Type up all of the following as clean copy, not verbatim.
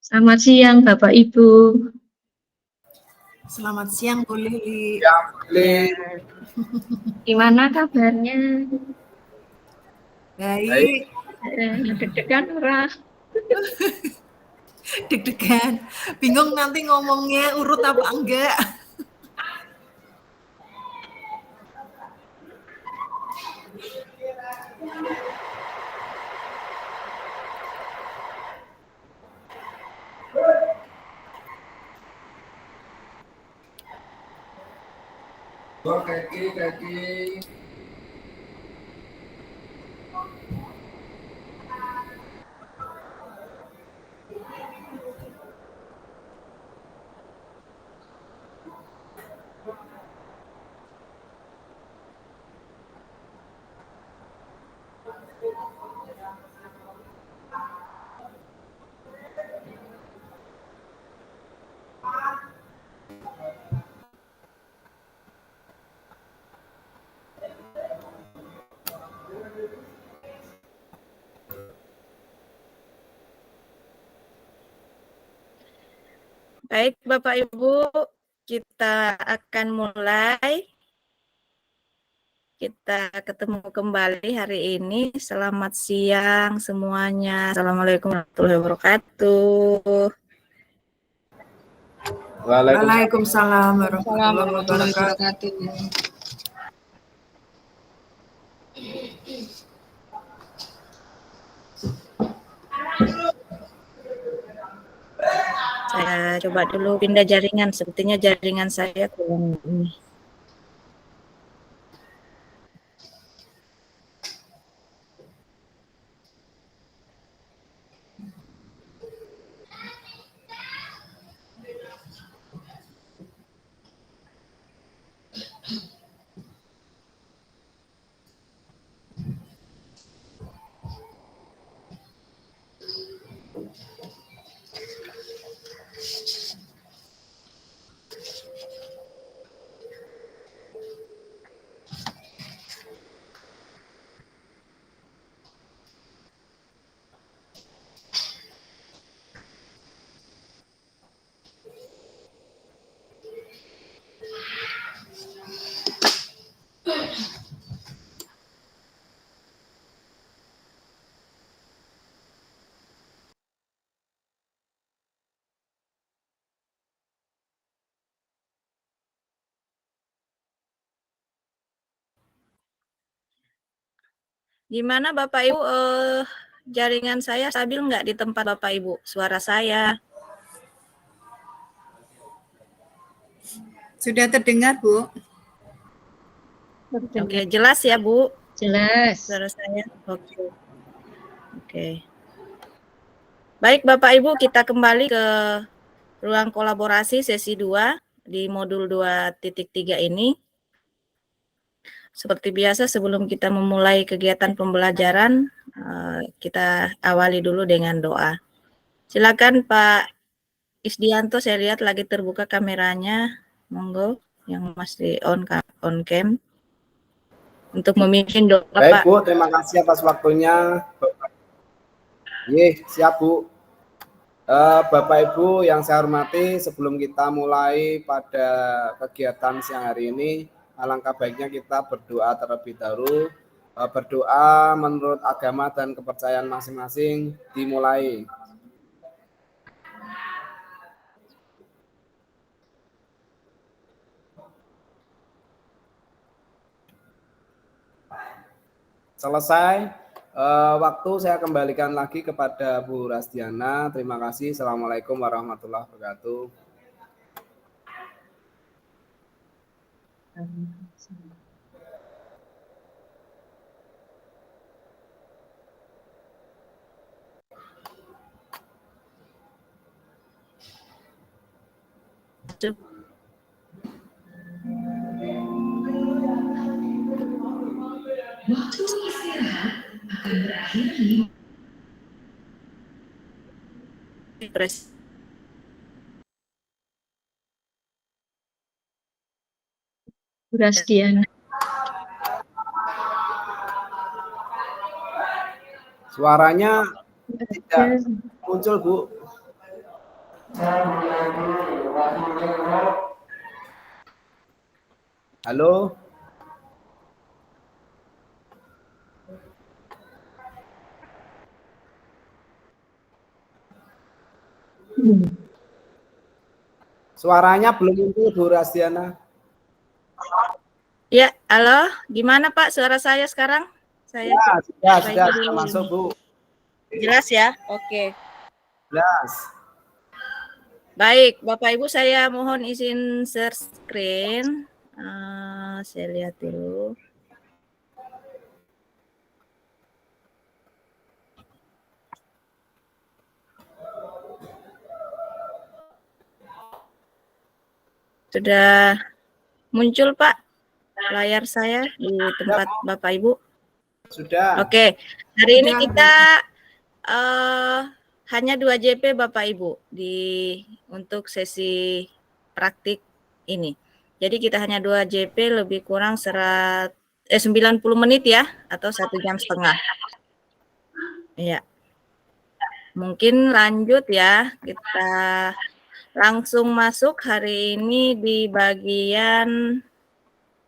Selamat siang Bapak Ibu. Selamat siang Bu Lili. Ya, Lili. Gimana kabarnya? Baik. Deg-degan orang. Deg-degan. Bingung nanti ngomongnya urut apa enggak. Kaki. Baik, Bapak Ibu, kita akan mulai. Kita ketemu kembali hari ini. Selamat siang semuanya. Assalamualaikum warahmatullahi wabarakatuh. Waalaikumsalam warahmatullahi wabarakatuh. Saya coba dulu pindah jaringan. Sepertinya jaringan saya kurang ini. Gimana Bapak Ibu, jaringan saya stabil nggak di tempat Bapak Ibu? Suara saya. Sudah terdengar, Bu? Oke, jelas ya, Bu? Jelas. Suara saya? Oke. Baik Bapak Ibu, kita kembali ke ruang kolaborasi sesi 2 di modul 2.3 ini. Seperti biasa sebelum kita memulai kegiatan pembelajaran, kita awali dulu dengan doa. Silakan Pak Isdianto, saya lihat lagi terbuka kameranya. Monggo yang masih on cam untuk memimpin doa. Baik Bu, terima kasih atas waktunya. Siap Bu. Bapak Ibu yang saya hormati, sebelum kita mulai pada kegiatan siang hari ini, alangkah baiknya kita berdoa terlebih dahulu. Berdoa menurut agama dan kepercayaan masing-masing dimulai. Selesai waktu, saya kembalikan lagi kepada Bu Rasdiana. Terima kasih. Assalamualaikum warahmatullahi wabarakatuh. Waktu istirahat akan berakhir di Rasdiana. Suaranya tidak muncul, Bu. Halo? Suaranya belum muncul, Bu Rasdiana. Ya, halo, gimana Pak suara saya sekarang? Saya Sudah masuk, Bu. jelas ya? Oke. Jelas. Baik, Bapak Ibu saya mohon izin share screen. Saya lihat dulu. Sudah muncul Pak layar saya di tempat Bapak Ibu? Sudah. Oke, hari ini kita hanya 2 JP Bapak Ibu untuk sesi praktik ini. Jadi kita hanya 2 JP lebih kurang 90 menit ya, atau 1 jam setengah. Iya. Mungkin lanjut ya, kita langsung masuk hari ini di bagian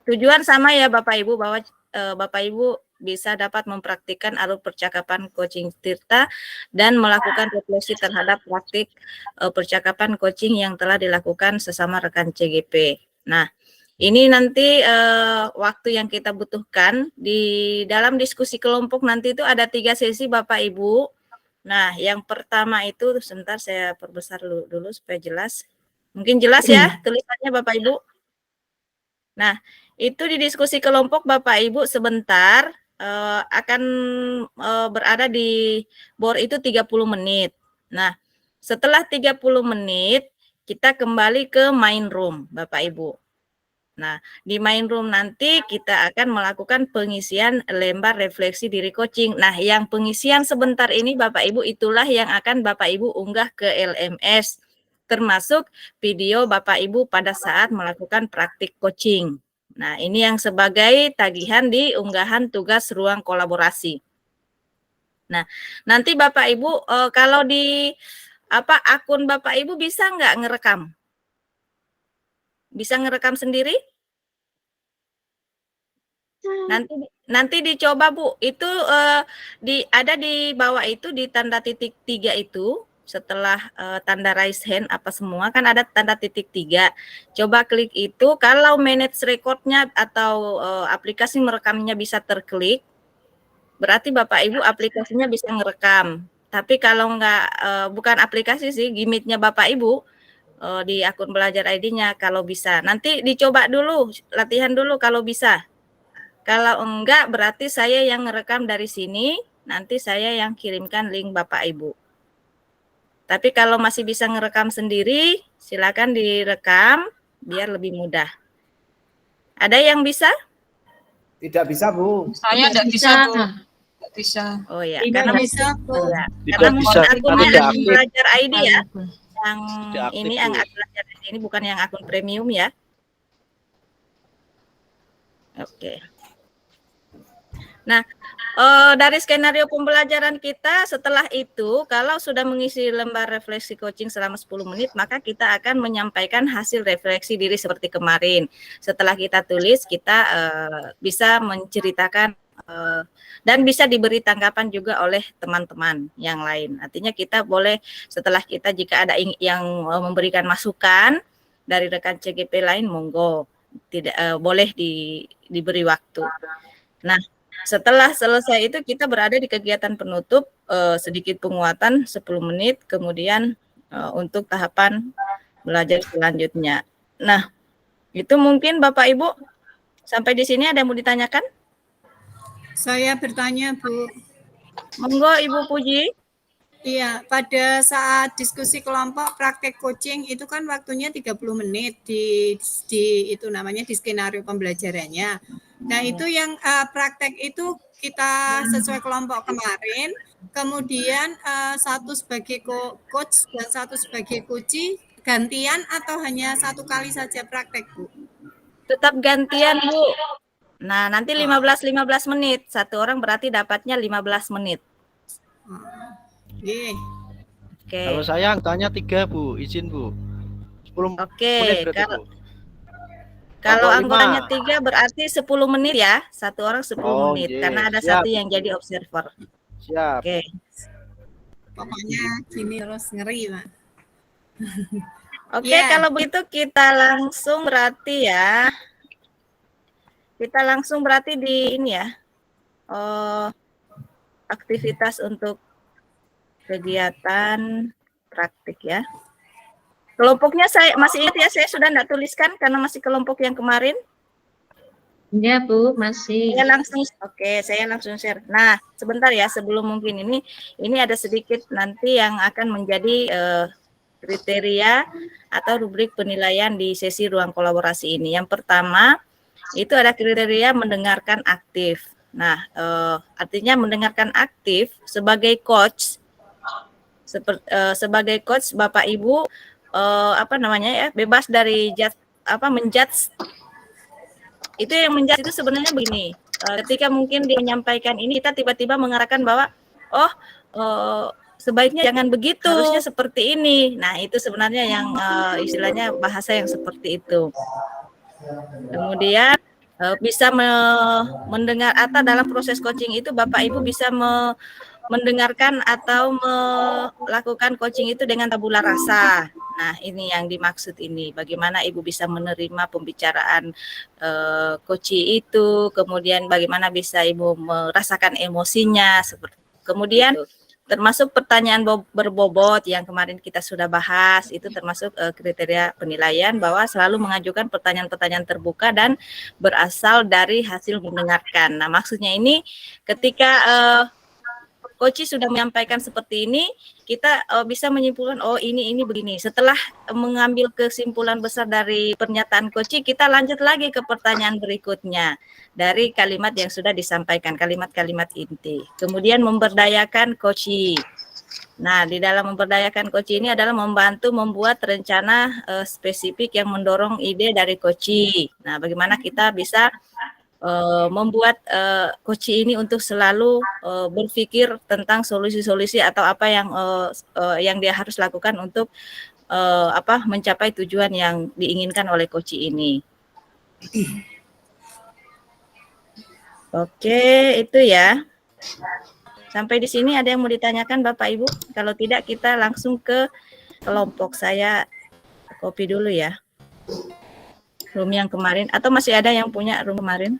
tujuan sama ya Bapak Ibu, bahwa Bapak Ibu bisa dapat mempraktikkan alur percakapan coaching Tirta dan melakukan refleksi terhadap praktik percakapan coaching yang telah dilakukan sesama rekan CGP. Nah, ini nanti waktu yang kita butuhkan di dalam diskusi kelompok nanti itu ada 3 sesi Bapak Ibu. Nah, yang pertama itu sebentar saya perbesar dulu supaya jelas. Mungkin jelas ya tulisannya Bapak Ibu. Nah, itu di diskusi kelompok Bapak Ibu sebentar akan berada di board itu 30 menit. Nah, setelah 30 menit kita kembali ke main room Bapak Ibu. Nah, di main room nanti kita akan melakukan pengisian lembar refleksi diri coaching. Nah, yang pengisian sebentar ini Bapak Ibu itulah yang akan Bapak Ibu unggah ke LMS, termasuk video Bapak Ibu pada saat melakukan praktik coaching. Nah, ini yang sebagai tagihan di unggahan tugas ruang kolaborasi. Nah, nanti Bapak Ibu kalau di akun Bapak Ibu bisa nggak ngerekam? Bisa ngerekam sendiri? Nanti dicoba Bu. Itu ada di bawah itu di tanda titik 3 itu. Setelah tanda raise hand apa semua kan ada tanda titik 3. Coba klik itu. Kalau manage recordnya atau aplikasi merekamnya bisa terklik, berarti Bapak Ibu aplikasinya bisa ngerekam. Tapi kalau nggak bukan aplikasi sih, gimmicknya Bapak Ibu di akun belajar ID-nya kalau bisa. Nanti dicoba dulu, latihan dulu kalau bisa. Kalau enggak berarti saya yang ngerekam dari sini, nanti saya yang kirimkan link Bapak Ibu. Tapi kalau masih bisa ngerekam sendiri, silakan direkam biar lebih mudah. Ada yang bisa? Tidak bisa, Bu. Saya tidak bisa, Bu. Tidak bisa. Oh ya, Tidak karena bisa, Bu. ya, Tidak karena bisa, akunnya tidak akun aktif. belajar ID ya. Yang Tidak aktif, ini Bu. yang akun belajar ID ini bukan yang akun premium ya. Oke. Nah, dari skenario pembelajaran kita setelah itu, kalau sudah mengisi lembar refleksi coaching selama 10 menit, maka kita akan menyampaikan hasil refleksi diri seperti kemarin. Setelah kita tulis, kita bisa menceritakan dan bisa diberi tanggapan juga oleh teman-teman yang lain. Artinya kita boleh setelah kita jika ada yang memberikan masukan dari rekan CGP lain, monggo tidak boleh diberi waktu. Nah, setelah selesai itu kita berada di kegiatan penutup, sedikit penguatan 10 menit, kemudian untuk tahapan belajar selanjutnya. Nah, itu mungkin Bapak Ibu sampai di sini ada yang mau ditanyakan? Saya bertanya, Bu. Monggo Ibu Puji. Iya, pada saat diskusi kelompok praktek coaching itu kan waktunya 30 menit di itu namanya di skenario pembelajarannya. Nah, itu yang praktek itu kita sesuai kelompok kemarin, kemudian satu sebagai coach dan satu sebagai coachee gantian atau hanya satu kali saja praktek, Bu? Tetap gantian, Bu. Nah, nanti 15 menit. Satu orang berarti dapatnya 15 menit. Oke. Kalau saya angkanya 3 Bu, izin Bu. 10 Oke, menit berarti kalau Bu. kalau Atau anggotanya 5. 3 berarti 10 menit ya, satu orang 10 Oh, menit, nggih. karena ada Siap. satu yang jadi observer. Siap. Oke. Pokoknya gini terus ngeri, Pak. Oke, Ya. kalau begitu kita langsung berarti ya. Kita langsung berarti di ini ya. Aktivitas untuk kegiatan praktik ya. Kelompoknya saya masih ingat ya, saya sudah tidak tuliskan karena masih kelompok yang kemarin. Ya, Bu, masih. Saya langsung share. Nah, sebentar ya, sebelum mungkin ini ada sedikit nanti yang akan menjadi kriteria atau rubrik penilaian di sesi ruang kolaborasi ini. Yang pertama, itu ada kriteria mendengarkan aktif. Nah, artinya mendengarkan aktif sebagai coach, sebagai coach Bapak Ibu bebas dari menjudge. Itu yang menjudge itu sebenarnya begini. Ketika mungkin dia menyampaikan ini, kita tiba-tiba mengarahkan bahwa sebaiknya jangan begitu, harusnya seperti ini. Nah, itu sebenarnya yang istilahnya bahasa yang seperti itu. Kemudian bisa mendengar atau dalam proses coaching itu Bapak Ibu bisa mendengarkan atau melakukan coaching itu dengan tabula rasa. Nah, ini yang dimaksud ini. Bagaimana Ibu bisa menerima pembicaraan coaching itu, kemudian bagaimana bisa Ibu merasakan emosinya. Kemudian termasuk pertanyaan berbobot yang kemarin kita sudah bahas, itu termasuk kriteria penilaian bahwa selalu mengajukan pertanyaan-pertanyaan terbuka dan berasal dari hasil mendengarkan. Nah, maksudnya ini ketika Koci sudah menyampaikan seperti ini, kita bisa menyimpulkan, oh ini begini. Setelah mengambil kesimpulan besar dari pernyataan Koci, kita lanjut lagi ke pertanyaan berikutnya dari kalimat yang sudah disampaikan, kalimat-kalimat inti. Kemudian memberdayakan Koci. Nah, di dalam memberdayakan Koci ini adalah membantu membuat rencana spesifik yang mendorong ide dari Koci. Nah, bagaimana kita bisa membuat Koci ini untuk selalu berpikir tentang solusi-solusi atau apa yang dia harus lakukan untuk mencapai tujuan yang diinginkan oleh Koci ini. Oke, itu ya. Sampai di sini ada yang mau ditanyakan Bapak Ibu? Kalau tidak kita langsung ke kelompok. Saya copy dulu ya. Room yang kemarin atau masih ada yang punya room kemarin?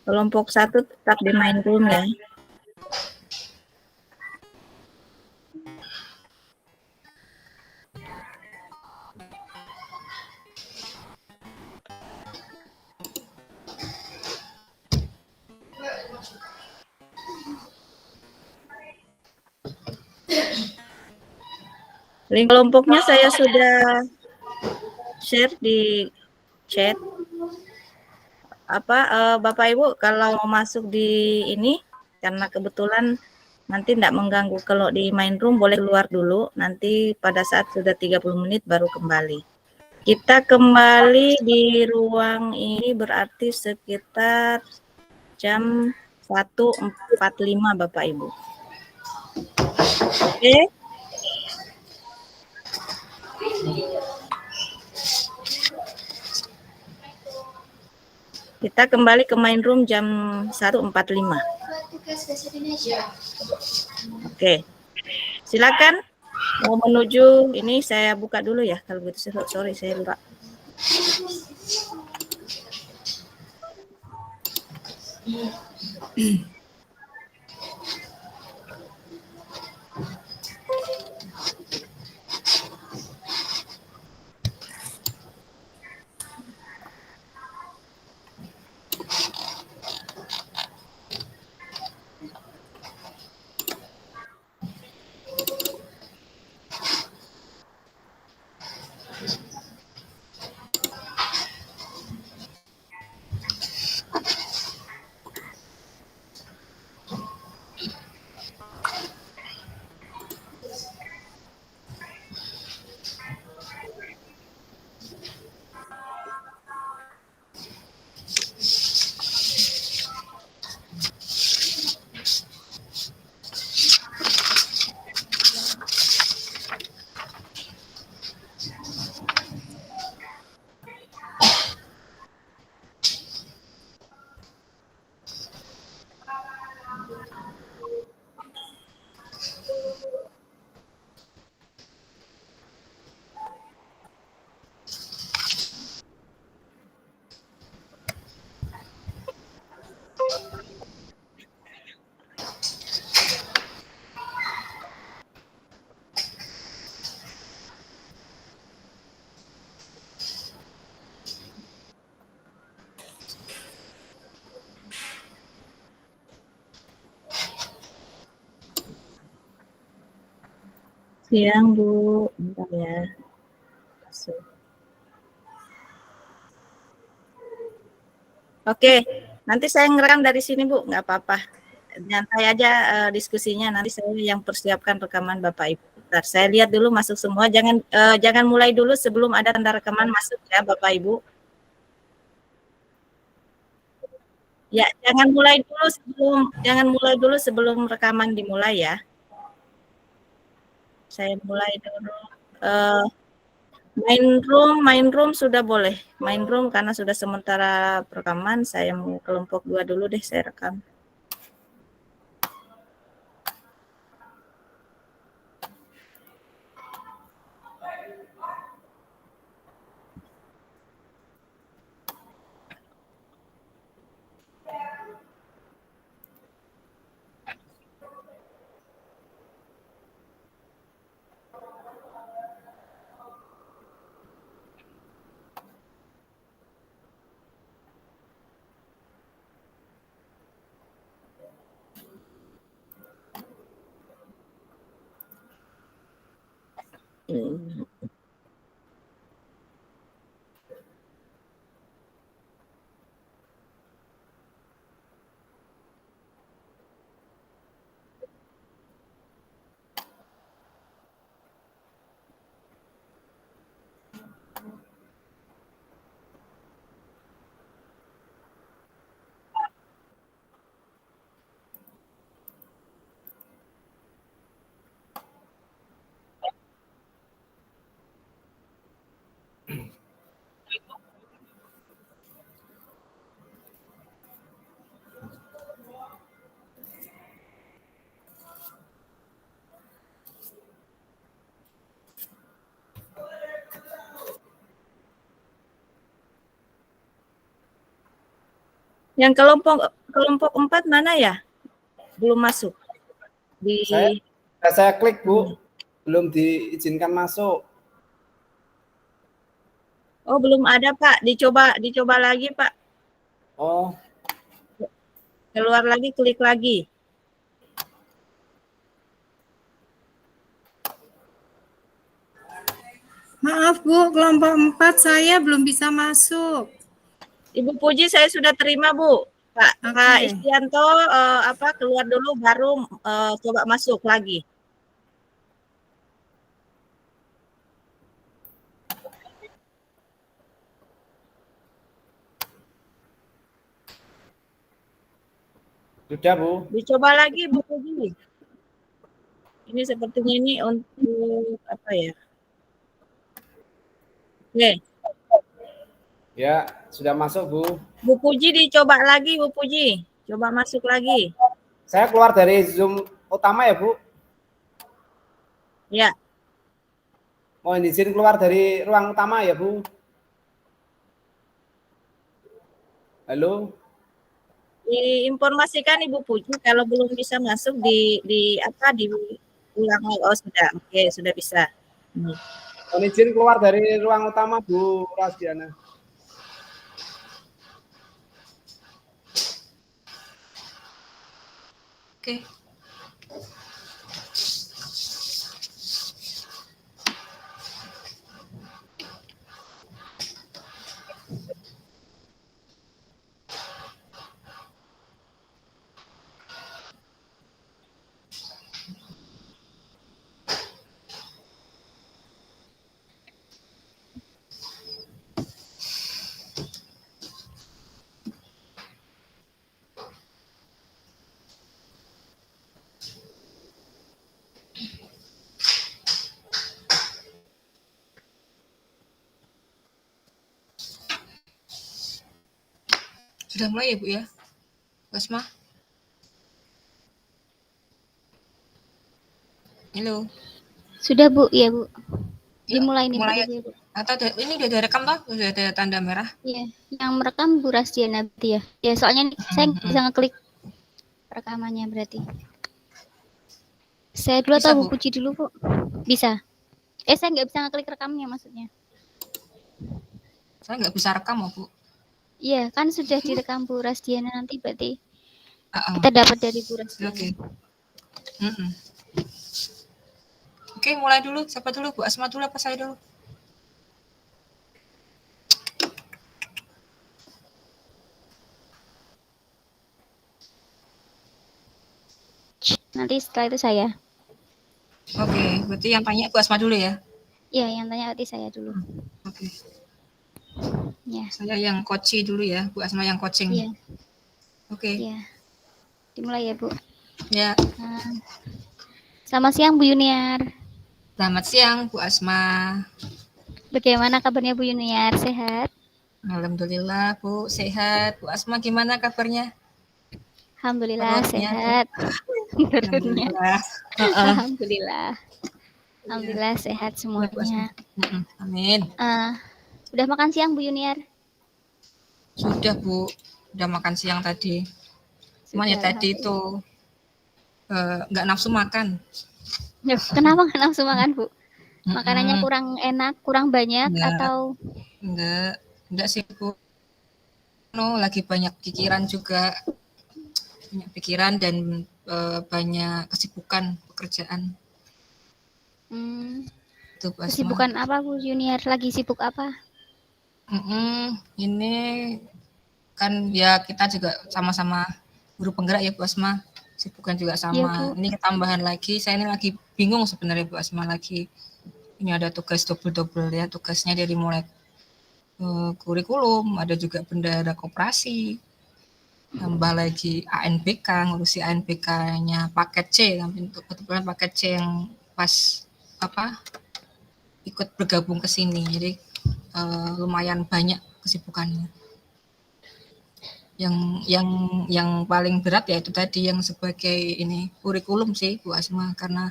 Kelompok 1 tetap di main room ya. Link kelompoknya saya sudah share di chat. Bapak Ibu kalau mau masuk di ini karena kebetulan nanti tidak mengganggu, kalau di main room boleh keluar dulu, nanti pada saat sudah 30 menit baru kembali. Kita kembali di ruang ini berarti sekitar jam 1.45 Bapak Ibu. Oke. Kita kembali ke main room jam 1.45. Oke. Silakan mau menuju ini, saya buka dulu ya kalau begitu. Sorry saya lupa. siang, Bu. Bentar ya. Masuk. Oke, nanti saya ngerekam dari sini, Bu. Nggak apa-apa. Nyantai aja diskusinya. Nanti saya yang persiapkan rekaman Bapak Ibu. Bentar, saya lihat dulu masuk semua. Jangan mulai dulu sebelum ada tanda rekaman masuk ya, Bapak Ibu. Ya, jangan mulai dulu sebelum rekaman dimulai ya. Saya mulai dulu. Main room sudah boleh. Main room karena sudah sementara rekaman. Saya mau kelompok 2 dulu deh, saya rekam. Yang kelompok 4 mana ya? Belum masuk. Saya klik, Bu. Belum diizinkan masuk. Oh, belum ada, Pak. Dicoba lagi, Pak. Oh, Keluar lagi, klik lagi. Maaf Bu, kelompok 4 saya belum bisa masuk. Ibu Puji saya sudah terima, Bu. Pak Istianto keluar dulu baru coba masuk lagi. sudah, Bu. Dicoba lagi, Bu Puji. Ini sepertinya ini untuk apa ya? Oke. Ya, sudah masuk, Bu. Bu Puji dicoba lagi, Bu Puji. Coba masuk lagi. Saya keluar dari Zoom utama ya, Bu? Ya. Mohon izin keluar dari ruang utama ya, Bu? Halo? Diinformasikan Ibu Puji kalau belum bisa masuk ulang. Oh, sudah. Oke, sudah bisa. Mohon izin keluar dari ruang utama, Bu Rasdiana. Oke. Sudah mulai ya, Bu ya? Basma? Halo. Sudah, Bu. Iya, Bu. Ya, Dimulai nih, mulai. Bu. Atau ini udah direkam toh? Udah ada tanda merah? Iya, yang merekam Bu Rasdiana berarti ya. Ya, soalnya saya bisa ngeklik rekamannya berarti. Saya dulu Bisa, atau Bu? Bu Puji dulu, Bu? Bisa. Saya nggak bisa ngeklik rekamnya maksudnya. Saya nggak bisa rekam, Bu. Iya, kan sudah direkam Bu Rasdiana nanti berarti kita dapat dari Bu Rasdiana. Oke. Oke, mulai dulu. Siapa dulu? Bu Asma dulu apa saya dulu? Nanti setelah itu saya. Oke, berarti yang tanya Bu Asma dulu ya. Ya, yang tanya nanti saya dulu. Oke, Ya, saya yang coach dulu ya, Bu Asma yang coaching. iya, Oke, iya. Dimulai ya, Bu. ya. Selamat siang, Bu Yuniar. Selamat siang Bu Asma. Bagaimana kabarnya Bu Yuniar? Sehat? Alhamdulillah Bu sehat. Bu Asma gimana kabarnya? Alhamdulillah Perutnya. sehat. Perutnya. Alhamdulillah. Alhamdulillah. Alhamdulillah sehat semuanya. Amin. Udah makan siang Bu Yuniar? Sudah Bu, udah makan siang tadi. Semuanya Sudah, tadi itu nggak nafsu makan. Loh, kenapa nggak nafsu makan Bu? Makanannya kurang enak, kurang banyak Enggak. atau? Enggak sih Bu. No, lagi banyak pikiran juga. Banyak pikiran dan banyak kesibukan pekerjaan. Itu Bu Asma. Kesibukan apa Bu Yuniar? Lagi sibuk apa? Ini kan ya kita juga sama-sama guru penggerak ya Bu Asma. Sibukan juga sama. Iya, Bu. Ini ketambahan lagi, saya ini lagi bingung sebenarnya Bu Asma lagi. Ini ada tugas double-double ya, tugasnya dari mulai kurikulum, ada juga bendahara koperasi, tambah lagi ANBK, ngurusi ANBK-nya paket C, kebetulan paket C yang pas ikut bergabung ke sini, jadi lumayan banyak kesibukannya. Yang paling berat ya itu tadi yang sebagai ini kurikulum sih Bu Asma, karena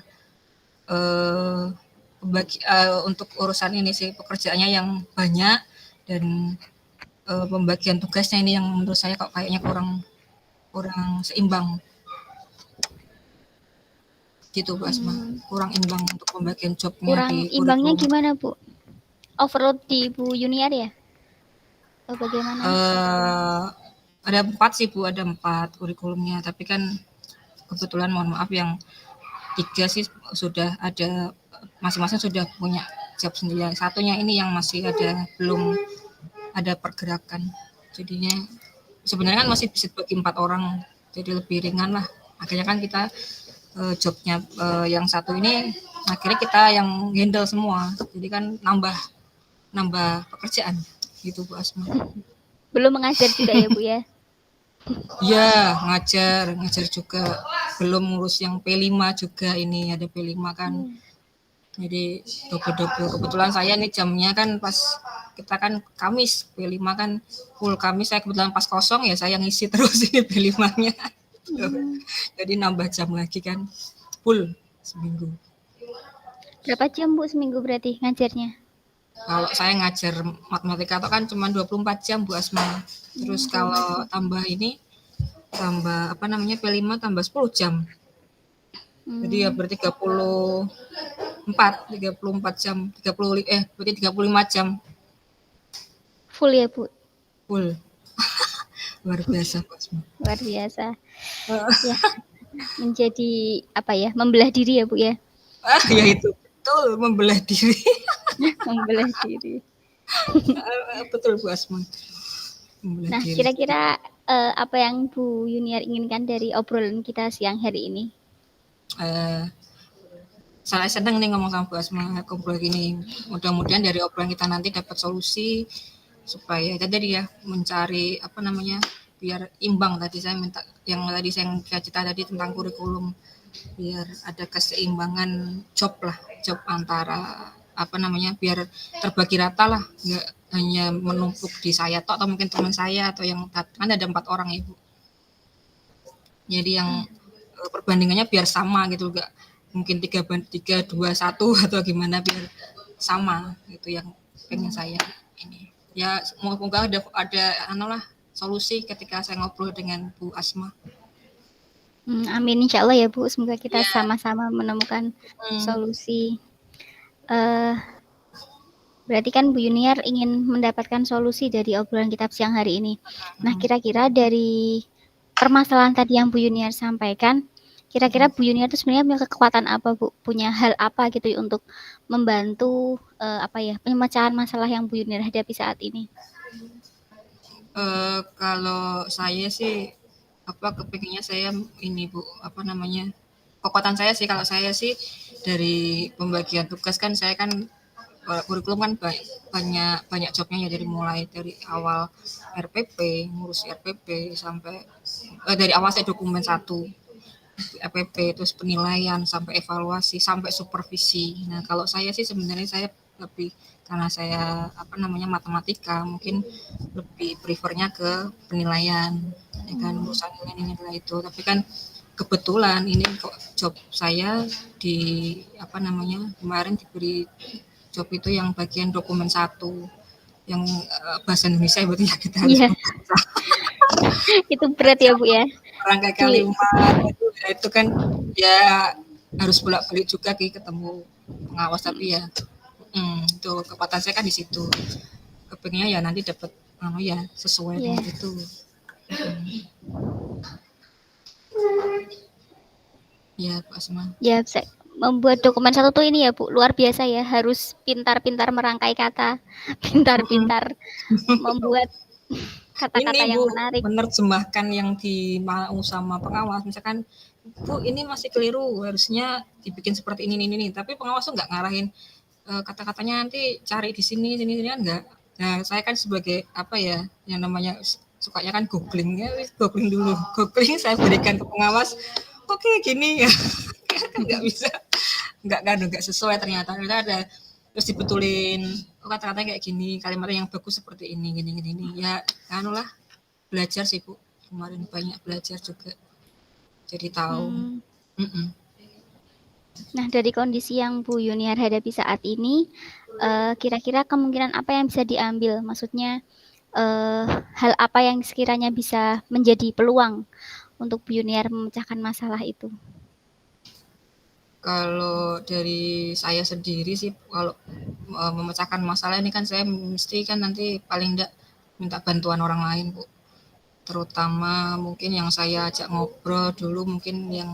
untuk urusan ini sih pekerjaannya yang banyak dan pembagian tugasnya ini yang menurut saya kok kayaknya kurang seimbang gitu Bu Asma, kurang imbang untuk pembagian jobnya. Kurang di imbangnya kurikulum. gimana Bu? Overload di Bu Yuniar ya? Atau bagaimana? Ada 4 sih Bu, ada 4 kurikulumnya, tapi kan kebetulan mohon maaf yang 3 sih sudah ada, masing-masing sudah punya job sendiri. Satunya ini yang masih ada, belum ada pergerakan. Jadinya sebenarnya kan masih bisa bagi 4 orang, jadi lebih ringan lah. Akhirnya kan kita jobnya yang satu ini akhirnya kita yang handle semua. Jadi kan nambah pekerjaan gitu Bu Asma. Belum mengajar juga ya Bu ya? Iya, ngajar juga. Belum ngurus yang P5 juga, ini ada P5 kan. Jadi double-double. Kebetulan saya nih jamnya kan pas kita kan Kamis, P5 kan full Kamis, saya kebetulan pas kosong ya saya ngisi terus ini P5-nya. Jadi nambah jam lagi kan full seminggu. Berapa jam Bu seminggu berarti ngajarnya? Kalau saya ngajar matematika itu kan cuma 24 jam Bu Asma. Terus kalau tambah P5 tambah 10 jam. Jadi ya berarti 34 jam, berarti 35 jam. Full ya Bu? Full. Luar biasa Bu Asma. Luar biasa. Ya, menjadi membelah diri ya Bu ya? Ya itu betul, membelah diri. Membelah diri. Betul Bu Asma. Nah, kira-kira apa yang Bu Yuniar inginkan dari obrolan kita siang hari ini? Saya senang nih ngomong sama Bu Asma ngobrol gini. Mudah-mudahan dari obrolan kita nanti dapat solusi supaya tadi ya mencari biar imbang. Tadi saya minta yang tadi saya cerita tadi tentang kurikulum, biar ada keseimbangan job antara biar terbagi rata lah, nggak hanya menumpuk di saya atau mungkin teman saya atau yang kan ada 4 orang ya Bu. Jadi yang perbandingannya biar sama gitu, nggak mungkin 3, 2, 1 atau gimana, biar sama gitu yang pengen saya ini. Ya semoga ada solusi ketika saya ngobrol dengan Bu Asma. Amin, insya Allah ya Bu, semoga kita sama-sama menemukan solusi. Berarti kan Bu Yuniar ingin mendapatkan solusi dari obrolan kita siang hari ini. Nah, kira-kira dari permasalahan tadi yang Bu Yuniar sampaikan, Kira-kira Bu Yuniar itu sebenarnya punya kekuatan apa, Bu? Punya hal apa gitu ya untuk membantu pemecahan masalah yang Bu Yuniar hadapi saat ini? Kalau saya sih kepinginnya saya ini Bu, kekuatan saya sih kalau saya sih dari pembagian tugas kan saya kan kurikulum kan banyak banyak jobnya ya dari awal RPP, ngurus RPP sampai dari awal saya dokumen 1 RPP, terus penilaian sampai evaluasi sampai supervisi. Nah, kalau saya sih sebenarnya saya lebih karena saya matematika mungkin lebih prefernya ke penilaian ya kan urusan nilai itu. Tapi kan kebetulan ini kok job saya kemarin diberi job itu yang bagian dokumen 1 yang bahasa Indonesia berarti ya kita harus membaca. Itu berat ya Bu ya. Rangkai kalimat itu kan ya harus bolak-balik juga ketemu pengawas tapi ya itu kekuatan saya kan di situ. Kepinginnya ya nanti dapat sesuai dengan itu. Ya, Pak Asma. Ya, membuat dokumen 1 tuh ini ya Bu, luar biasa ya, harus pintar-pintar merangkai kata, pintar-pintar membuat kata-kata yang menarik. Menerjemahkan yang dimau sama pengawas, misalkan Bu ini masih keliru, harusnya dibikin seperti ini. Tapi pengawas tuh nggak ngarahin kata-katanya nanti cari di sini kan nggak. Nah saya kan sebagai yang namanya sukanya kan googling dulu, saya berikan ke pengawas. Oke, gini ya, kan nggak bisa, nggak sesuai ternyata ada terus dibetulin kata-katanya kayak gini, kalimatnya yang bagus seperti ini gini ya belajar sih Bu, kemarin banyak belajar juga jadi tahu. Nah, dari kondisi yang Bu Yuniar hadapi saat ini, kira-kira kemungkinan apa yang bisa diambil? Maksudnya hal apa yang sekiranya bisa menjadi peluang untuk Bu Yuniar memecahkan masalah itu? Kalau dari saya sendiri sih, kalau memecahkan masalah ini kan saya mesti kan nanti paling enggak minta bantuan orang lain, Bu. Terutama mungkin yang saya ajak ngobrol dulu mungkin yang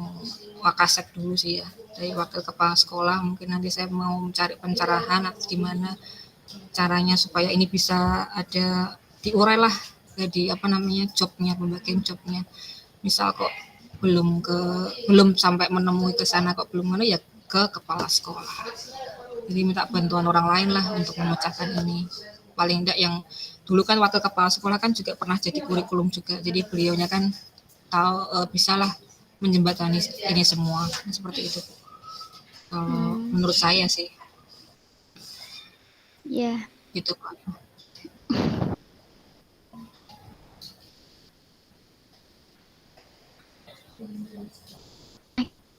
Wakasek dulu sih ya, dari wakil kepala sekolah. Mungkin nanti saya mau mencari pencerahan atau gimana caranya supaya ini bisa ada diurai lah jadi jobnya, pembagian jobnya. Misal kok belum sampai menemui ke sana kok belum ya ke kepala sekolah. Jadi minta bantuan orang lain lah untuk memecahkan ini. Paling enggak yang dulu kan wakil kepala sekolah kan juga pernah jadi kurikulum juga. Jadi beliaunya kan tahu bisalah menjembatani ini semua seperti itu. Menurut saya sih. Ya. Gitu Pak.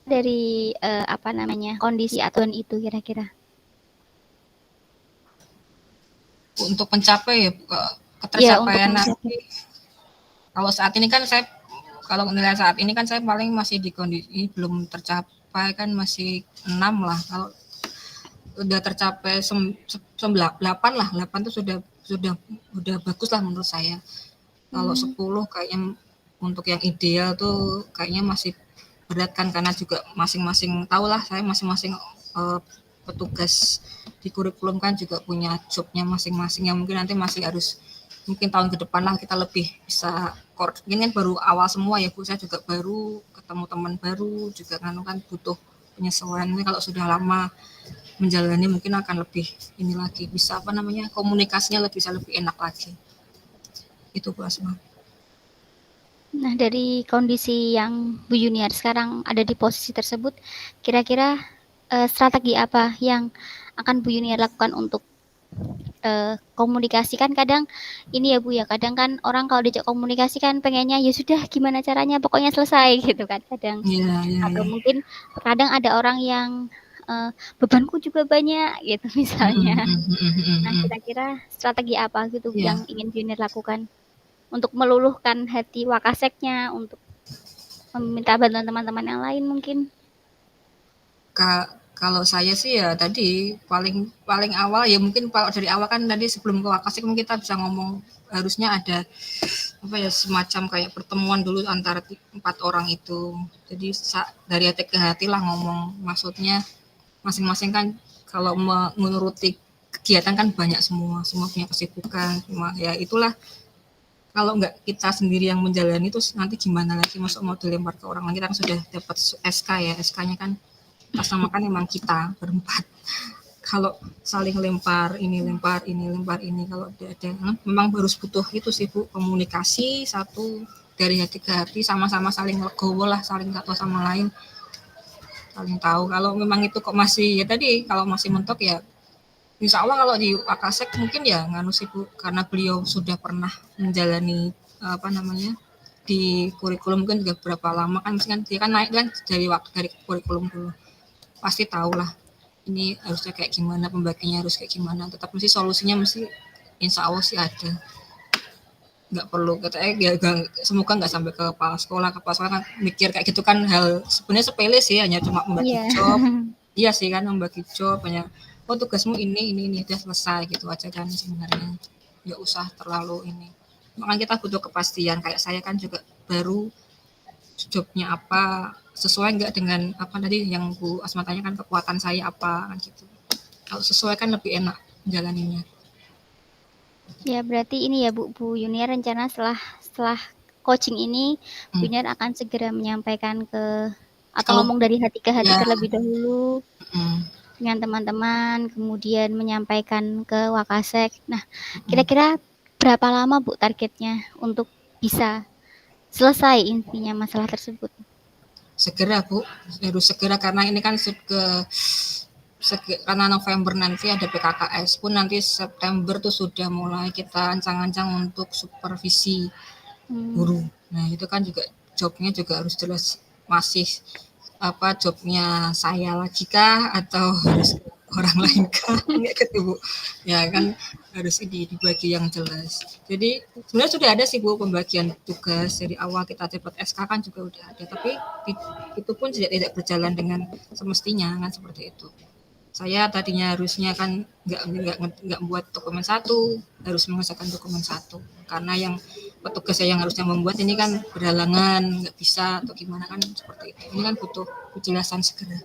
Dari kondisi aturan itu kira-kira? Untuk mencapai ketercapaian nanti. Kalau saat ini kan kalau nilai saat ini kan saya paling masih di kondisi belum tercapai kan masih 6 lah. Kalau udah tercapai 8 lah, 8 itu sudah bagus lah menurut saya. Kalau 10 kayaknya untuk yang ideal tuh kayaknya masih berat kan karena juga masing-masing tahu lah saya masing-masing petugas di kurikulum kan juga punya jobnya masing-masing yang mungkin nanti masih harus mungkin tahun ke depan lah kita lebih bisa ini kan baru awal semua ya Bu, saya juga baru ketemu teman baru juga kan butuh penyesuaian. Ini kalau sudah lama menjalani mungkin akan lebih ini lagi bisa komunikasinya bisa lebih enak lagi. Itu Bu Asma. Nah, dari kondisi yang Bu Yuniar sekarang ada di posisi tersebut, kira-kira strategi apa yang akan Bu Yuniar lakukan untuk komunikasi? Kan kadang ini ya Bu ya, kadang kan orang kalau diajak komunikasi kan pengennya ya sudah gimana caranya pokoknya selesai gitu kan kadang. Atau mungkin kadang ada orang yang bebanku juga banyak gitu misalnya. Nah, kira-kira strategi apa gitu yang ingin Bu Yuniar lakukan untuk meluluhkan hati Wakaseknya, untuk meminta bantuan teman-teman yang lain mungkin? Kalau saya sih ya tadi paling awal ya mungkin dari awal kan tadi sebelum ke Wakasek mungkin kita bisa ngomong harusnya ada apa ya, semacam kayak pertemuan dulu antara 4 orang itu. Jadi dari hati ke hati lah ngomong, maksudnya masing-masing kan kalau menuruti kegiatan kan banyak, semua punya kesibukan, cuma ya itulah, kalau nggak kita sendiri yang menjalani terus nanti gimana lagi, masuk mau dilempar ke orang lain. Kita kan sudah dapat SK ya, SK-nya kan pas sama kan emang kita berempat. Kalau saling lempar ini, kalau ada memang harus butuh itu sih Bu, komunikasi satu dari hati ke hati, sama-sama saling legowo lah, saling satu sama lain, saling tahu. Kalau memang itu kok masih ya tadi, kalau masih mentok ya insya Allah kalau di Wakasek mungkin ya nganu sih Bu, karena beliau sudah pernah menjalani di kurikulum kan juga berapa lama kan, mungkin dia kan naik kan dari kurikulum dulu, pasti tahu lah ini harusnya kayak gimana, pembagiannya harus kayak gimana. Tetap mesti solusinya mesti insya Allah sih ada, nggak perlu katanya ya, semoga nggak sampai ke kepala sekolah kan mikir kayak gitu kan, hal sebenarnya sepele sih, hanya cuma membagi job. Iya sih kan, membagi job, banyak tugasmu ini udah selesai gitu aja kan sebenarnya, nggak usah terlalu ini. Makanya kita butuh kepastian, kayak saya kan juga baru, jobnya apa, sesuai nggak dengan apa tadi yang Bu Asma tanya kan, kekuatan saya apa kan gitu. Kalau sesuai kan lebih enak menjalaninya. Ya berarti ini ya Bu Yunia, rencana setelah coaching ini Bu Yunia akan segera menyampaikan atau ngomong dari hati ke hati terlebih dahulu dengan teman-teman, kemudian menyampaikan ke Wakasek. Nah, kira-kira berapa lama Bu targetnya untuk bisa selesai intinya masalah tersebut? Segera Bu, harus segera, karena ini kan karena November nanti ada PKKS pun, nanti September tuh sudah mulai kita ancang-ancang untuk supervisi guru. Nah itu kan juga jobnya juga harus jelas, masih apa jobnya saya lagi kah atau harus orang lain kah, kayak gitu Bu. Ya kan harus dibagi yang jelas. Jadi sebenarnya sudah ada sih Bu pembagian tugas dari awal, kita dapat SK kan juga udah ada, tapi itu pun tidak berjalan dengan semestinya kan, seperti itu. Saya tadinya harusnya kan nggak buat dokumen 1, harus mengerjakan dokumen 1, karena yang petugas yang harusnya membuat ini kan berhalangan, nggak bisa atau gimana kan, seperti itu. Ini kan butuh kejelasan segera.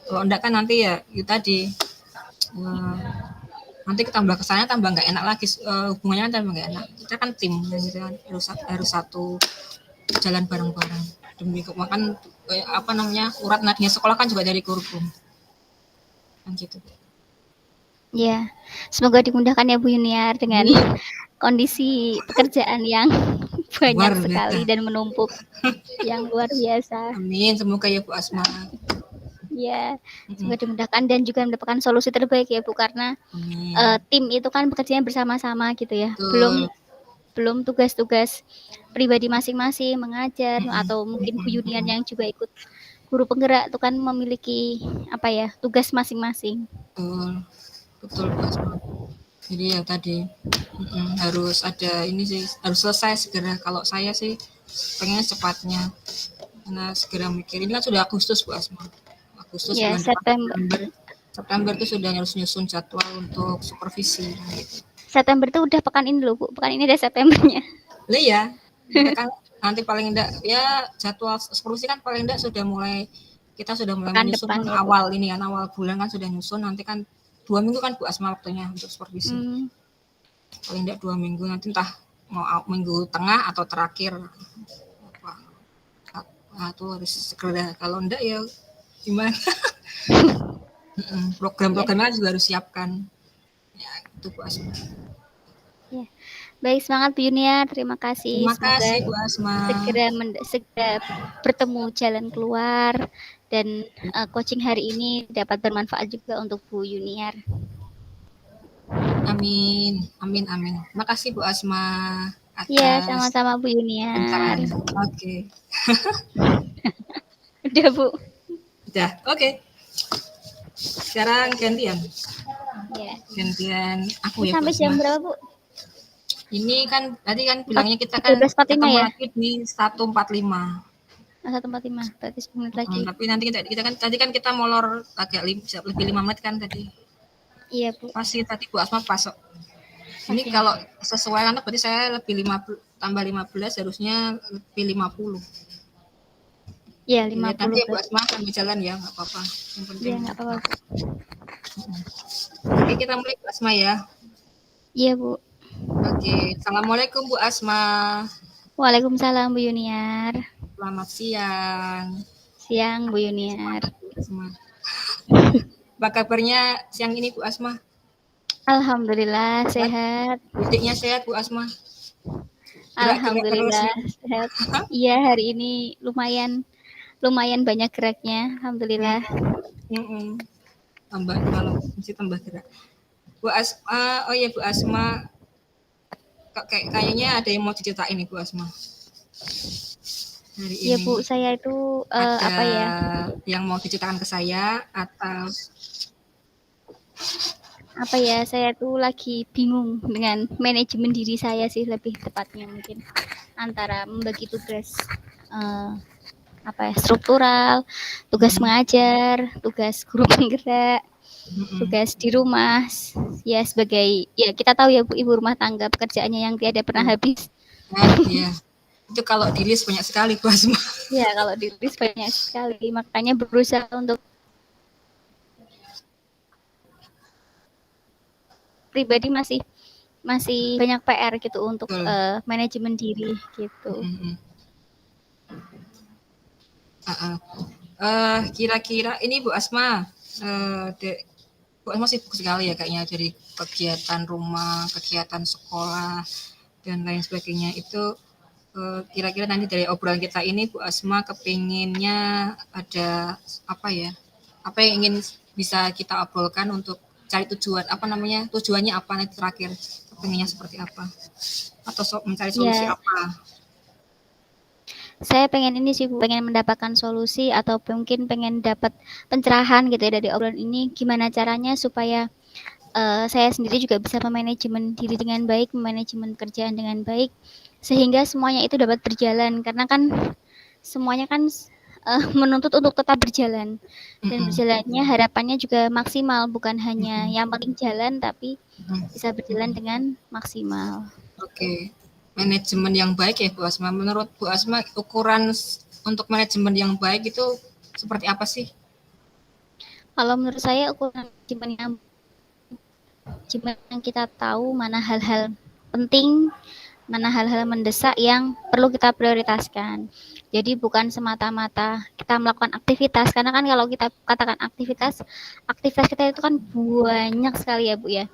Kalau enggak kan nanti ya itu tadi, nanti tambah kesana tambah nggak enak lagi, hubungannya tambah nggak enak. Kita kan tim gitu kan, harus satu jalan bareng-bareng. Demi makan urat nadinya sekolah kan juga dari kurikulum kan gitu. Ya, semoga dimudahkan ya Bu Yuniar dengan kondisi pekerjaan yang banyak sekali dan menumpuk yang luar biasa. Amin, semoga ya Bu Asma. Ya, semoga dimudahkan dan juga mendapatkan solusi terbaik ya Bu, karena tim itu kan bekerjanya bersama-sama gitu ya. Belum tugas-tugas pribadi masing-masing mengajar, atau mungkin Bu Yuniar yang juga ikut guru penggerak itu kan memiliki tugas masing-masing. Betul Bu Asma. Jadi ya tadi harus ada ini sih, harus selesai segera. Kalau saya sih pengen cepatnya, karena segera mikir, ini kan sudah Agustus Bu Asma. Agustus ya, September itu sudah harus nyusun jadwal untuk supervisi gitu. September itu udah pekan ini loh Bu, pekan ini ada Septembernya. Iya, kan nanti paling enggak ya jadwal supervisi kan paling enggak sudah mulai menyusun depan, awal ini kan, awal bulan kan sudah nyusun, nanti kan 2 minggu kan Bu Asma waktunya untuk supervisi. Paling enggak 2 minggu, nanti entah mau minggu tengah atau terakhir. Itu harus segera, kalau enggak ya gimana. Program-programnya juga harus siapkan. Ya, itu Bu Asma. Ya. Baik, semangat Bu Yuniar, terima kasih. Terima kasih Bu Asma. Segera bertemu jalan keluar, dan coaching hari ini dapat bermanfaat juga untuk Bu Yuniar. Amin. Terima kasih Bu Asma. Iya, sama-sama Bu Yuniar. Oke. Udah Bu. Udah, oke. Sekarang gantian. Ya. Gantian aku ya. Sampai jam berapa Bu? Ini kan tadi kan bilangnya kita kan ketemu ya? lagi di 1.45. 1.45, berarti 10 menit lagi. Tapi nanti kita kan tadi kan kita molor agak lebih 5 menit kan tadi. Iya Bu. Pasti tadi Bu Asma pasok. Ini kalau sesuai kan berarti saya lebih tambah 15 harusnya lebih 50. Ya, Jadi 50 nanti Bu berarti. Asma sambil jalan ya, nggak apa-apa. Yang penting. Iya, nggak apa-apa. Oke, kita mulai Bu Asma ya. Iya, Bu. Oke, Assalamualaikum Bu Asma. Waalaikumsalam Bu Yuniar. Selamat siang. Siang Bu Yuniar. Bu Asma. Apa kabarnya siang ini Bu Asma? Alhamdulillah sehat. Mudiknya sehat Bu Asma? Alhamdulillah sehat. Iya, hari ini lumayan banyak geraknya. Alhamdulillah. Tambah kalau masih tambah gerak. Bu Asma, oh ya Bu Asma, kayaknya ada yang mau diceritain nih Bu Asma. Hari Iya ini. Bu, saya itu ada apa ya? Yang mau diceritakan ke saya atau apa ya? Saya tuh lagi bingung dengan manajemen diri saya sih, lebih tepatnya mungkin antara membagi tugas apa ya, struktural, tugas mengajar, tugas guru penggerak, tugas di rumah, ya sebagai, ya kita tahu ya Bu, ibu rumah tangga pekerjaannya yang tiada pernah habis. Iya. Itu kalau di list banyak sekali Bu Asma. Ya, kalau di list banyak sekali, makanya berusaha untuk pribadi masih banyak PR gitu untuk manajemen diri gitu. Kira-kira ini Bu Asma, Bu Asma sibuk sekali ya kayaknya dari kegiatan rumah, kegiatan sekolah dan lain sebagainya. Itu kira-kira nanti dari obrolan kita ini Bu Asma kepinginnya ada apa ya? Apa yang ingin bisa kita obrolkan untuk cari tujuan, apa namanya, tujuannya apa nanti terakhir, kepinginnya seperti apa? Atau mencari solusi apa? Saya pengen ini sih Bu, pengen mendapatkan solusi atau mungkin pengen dapat pencerahan gitu ya dari obrolan ini, gimana caranya supaya saya sendiri juga bisa memanajemen diri dengan baik, memanajemen pekerjaan dengan baik, sehingga semuanya itu dapat berjalan, karena kan semuanya kan menuntut untuk tetap berjalan, dan berjalannya harapannya juga maksimal, bukan hanya yang penting jalan tapi bisa berjalan dengan maksimal. Oke. Manajemen yang baik ya Bu Asma. Menurut Bu Asma ukuran untuk manajemen yang baik itu seperti apa sih? Kalau menurut saya ukuran manajemen yang kita tahu mana hal-hal penting, mana hal-hal mendesak yang perlu kita prioritaskan. Jadi bukan semata-mata kita melakukan aktivitas, karena kan kalau kita katakan aktivitas kita itu kan banyak sekali ya Bu ya.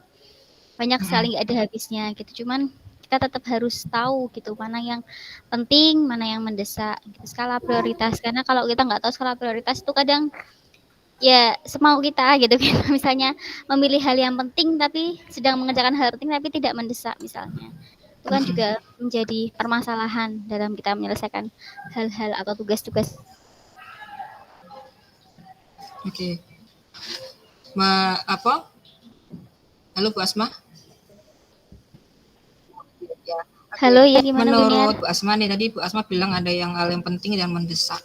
Banyak sekali, nggak ada habisnya gitu. Cuman kita tetap harus tahu gitu mana yang penting, mana yang mendesak, gitu, skala prioritas. Karena kalau kita nggak tahu skala prioritas itu kadang ya semau kita gitu kan. Misalnya memilih hal yang penting tapi sedang mengerjakan hal penting tapi tidak mendesak misalnya. Itu kan juga menjadi permasalahan dalam kita menyelesaikan hal-hal atau tugas-tugas. Oke. Apa? Halo Bu Asma? Halo, ya gimana menurut Bu Asma nih, tadi Bu Asma bilang ada yang hal yang penting dan mendesak.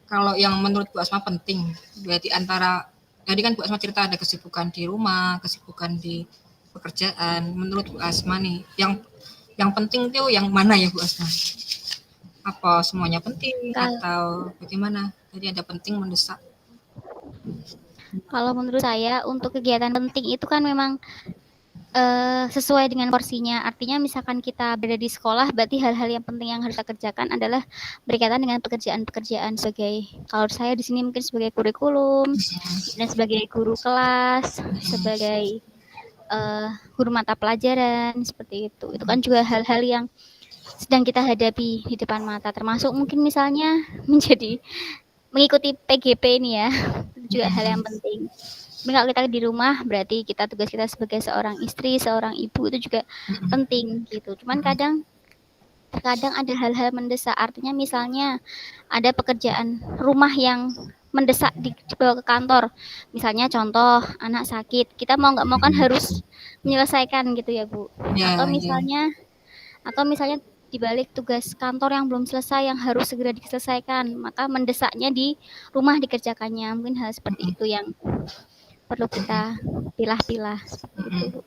Kalau yang menurut Bu Asma penting, berarti antara, tadi kan Bu Asma cerita ada kesibukan di rumah, kesibukan di pekerjaan. Menurut Bu Asma nih, yang penting itu yang mana ya Bu Asma? Apa semuanya penting atau bagaimana? Jadi ada penting, mendesak. Kalau menurut saya untuk kegiatan penting itu kan memang sesuai dengan porsinya. Artinya misalkan kita berada di sekolah, berarti hal-hal yang penting yang harus kita kerjakan adalah berkaitan dengan pekerjaan-pekerjaan sebagai, kalau saya di sini mungkin sebagai kurikulum, dan sebagai guru kelas, sebagai guru mata pelajaran, seperti itu. Itu kan juga hal-hal yang sedang kita hadapi di depan mata, termasuk mungkin misalnya mengikuti PGP ini ya, itu juga hal yang penting. Kalau kita di rumah berarti tugas kita sebagai seorang istri, seorang ibu itu juga penting gitu. Cuman terkadang ada hal-hal mendesak, artinya misalnya ada pekerjaan rumah yang mendesak dibawa ke kantor. Misalnya contoh anak sakit, kita mau nggak mau kan harus menyelesaikan gitu ya Bu. Atau misalnya dibalik tugas kantor yang belum selesai yang harus segera diselesaikan, maka mendesaknya di rumah dikerjakannya. Mungkin hal seperti itu yang perlu kita pilah-pilah seperti itu.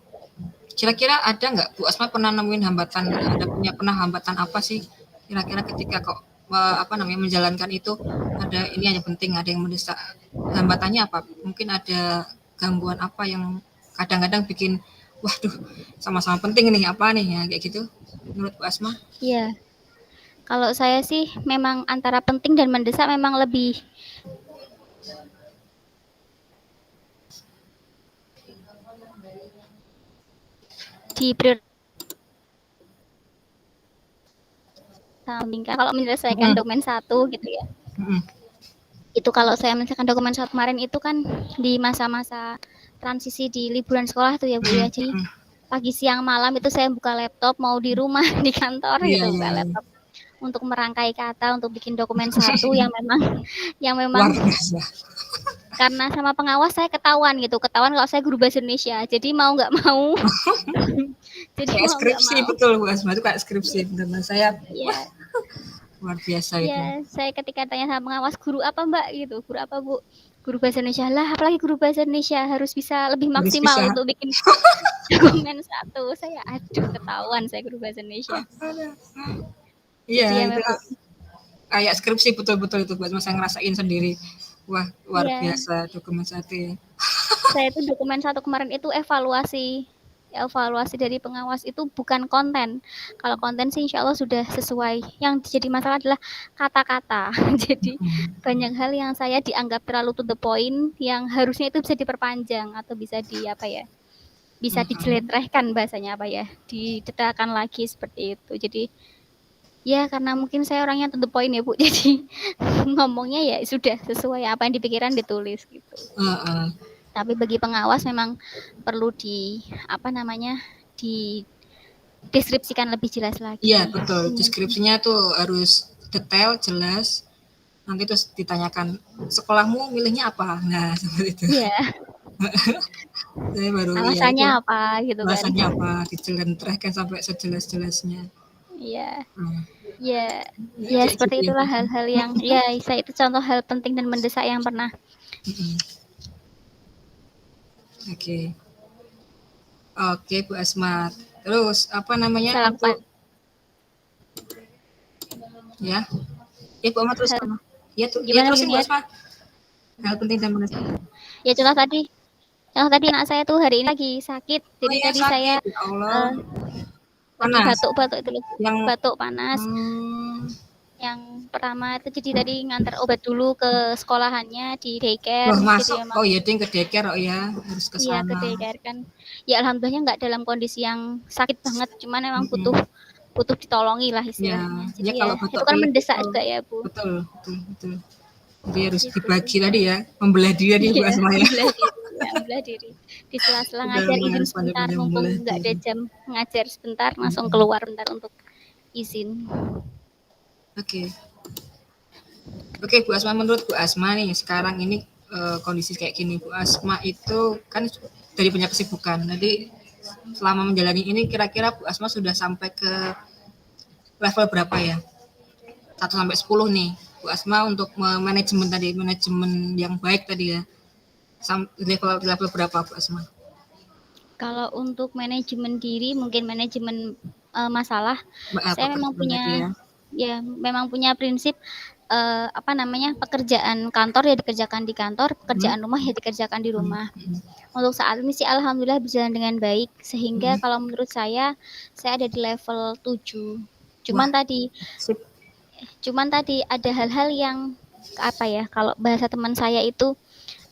Kira-kira ada nggak Bu Asma pernah nemuin hambatan, pernah hambatan apa sih kira-kira ketika kok menjalankan itu, ada ini yang penting, ada yang mendesak. Hambatannya apa? Mungkin ada gangguan apa yang kadang-kadang bikin, waduh, sama-sama penting nih, apa nih ya kayak gitu menurut Bu Asma? Iya. Kalau saya sih memang antara penting dan mendesak memang lebih kalau menyelesaikan dokumen 1 gitu ya. Itu kalau saya menyelesaikan dokumen 1 kemarin itu kan di masa-masa transisi di liburan sekolah tuh ya Bu ya. Jadi pagi siang malam itu saya buka laptop, mau di rumah di kantor gitu buka laptop untuk merangkai kata, untuk bikin dokumen 1 yang memang karena sama pengawas saya ketahuan kalau saya guru bahasa Indonesia. Jadi mau nggak mau. Jadi kayak skripsi, betul Bu Asma, itu kayak skripsi benar-benar saya. Iya. Luar biasa itu. Iya, saya ketika tanya sama pengawas, guru apa Mbak gitu, guru apa Bu? Guru bahasa Indonesia. Lah, apalagi guru bahasa Indonesia harus bisa lebih maksimal untuk bikin dokumen 1. Saya aduh ketahuan saya guru bahasa Indonesia. Iya, itu kayak skripsi betul-betul itu Bu Asma, saya ngerasain sendiri. Wah, luar biasa dokumen 1 ya. Saya itu dokumen 1 kemarin itu evaluasi dari pengawas itu bukan konten. Kalau konten sih insya Allah sudah sesuai. Yang jadi masalah adalah kata-kata. Jadi banyak hal yang saya dianggap terlalu to the point, yang harusnya itu bisa diperpanjang atau bisa bisa dijeletrehkan bahasanya didetailkan lagi seperti itu. Jadi ya karena mungkin saya orangnya to the point ya Bu, jadi ngomongnya ya sudah sesuai apa yang dipikiran ditulis gitu. Tapi bagi pengawas memang perlu dideskripsikan lebih jelas lagi. Iya betul, deskripsinya tuh harus detail, jelas. Nanti terus ditanyakan, sekolahmu milihnya apa? Nah seperti itu. Iya. Saya baru alasannya apa gitu kan. Alasannya apa, dijeletrehkan sampai sejelas-jelasnya. Iya. Ya seperti itulah hal-hal yang saya itu contoh hal penting dan mendesak yang pernah. Oke Bu Asma. Terus ya Bu Asma terus sama. Ya terusin Bu Asma. Hal penting dan mendesak. Ya contoh tadi anak saya tuh hari ini lagi sakit. Jadi tadi sakit. Saya panas. Batuk itu loh. Batuk panas. Yang pertama itu jadi tadi ngantar obat dulu ke sekolahannya di daycare. Masuk. Ding ke daycare harus ke sana. Iya, ke daycare kan. Ya alhamdulillnya enggak dalam kondisi yang sakit banget, cuman memang butuh ditolongi lah istilahnya. Jadi kalau itu kan mendesak juga ya, Bu. Betul. Jadi harus dibagi tadi ya, membelah diri Bu Asma ya. Membelah diri. Di sela-sela ngajar izin sebentar, mumpung enggak ada jam ngajar sebentar, langsung keluar bentar untuk izin. Oke, Bu Asma, menurut Bu Asma nih sekarang ini kondisi kayak gini, Bu Asma itu kan dari punya kesibukan. Jadi selama menjalani ini kira-kira Bu Asma sudah sampai ke level berapa ya? 1 sampai 10 nih Bu Asma untuk manajemen yang baik tadi ya. Level berapa Bu Asma? Kalau untuk manajemen diri, mungkin manajemen masalah, saya memang punya prinsip pekerjaan kantor ya dikerjakan di kantor, pekerjaan rumah ya dikerjakan di rumah. Untuk saat ini sih alhamdulillah berjalan dengan baik, sehingga kalau menurut saya ada di level 7. Cuman tadi ada hal-hal yang kalau bahasa teman saya itu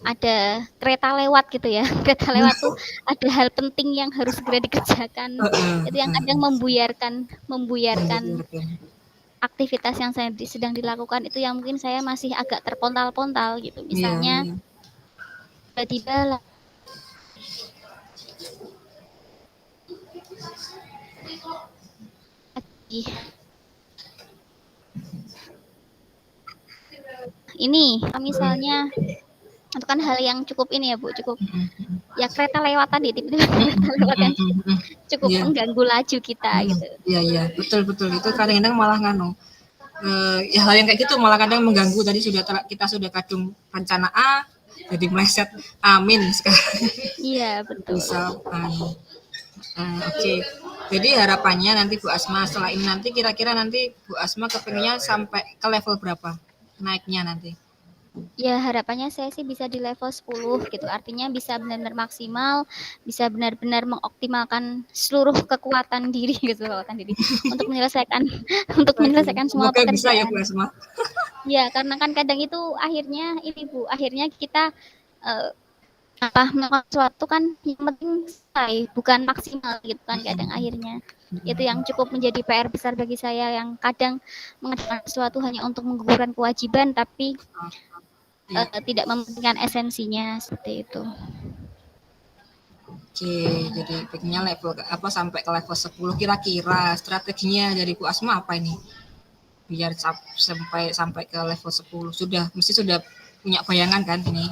ada kereta lewat gitu ya. Kereta lewat tuh ada hal penting yang harus segera dikerjakan. Itu yang kadang membuyarkan aktivitas yang sedang dilakukan itu yang mungkin saya masih agak terpontal-pontal gitu. Misalnya tiba-tiba ini misalnya itu kan hal yang cukup ini ya Bu, cukup ya kereta lewat tadi, tiba-tiba kereta lewat yang cukup mengganggu laju kita gitu. Iya, betul itu kadang-kadang malah hal yang kayak gitu malah kadang mengganggu. Tadi kita sudah kadung rencana A jadi meleset amin sekarang. Iya betul. Oke. Jadi harapannya nanti Bu Asma setelah ini nanti kira-kira nanti Bu Asma kepengennya sampai ke level berapa naiknya nanti? Ya harapannya saya sih bisa di level 10 gitu. Artinya bisa benar-benar maksimal, bisa benar-benar mengoptimalkan seluruh kekuatan diri gitu, kekuatan diri untuk menyelesaikan untuk menyelesaikan semua Semoga bisa ya pekerjaan. Bu Asma. Ya, karena kan kadang itu akhirnya ini Bu, akhirnya kita melakukan sesuatu kan yang penting selesai, bukan maksimal gitu kan kadang akhirnya. Itu yang cukup menjadi PR besar bagi saya yang kadang mengerjakan sesuatu hanya untuk menggugurkan kewajiban tapi tidak mementingkan esensinya seperti itu. Oke, jadi pengennya level apa sampai ke level 10 kira-kira strateginya dari Bu Asma apa ini? Biar sampai ke level 10 mesti sudah punya bayangan kan ini?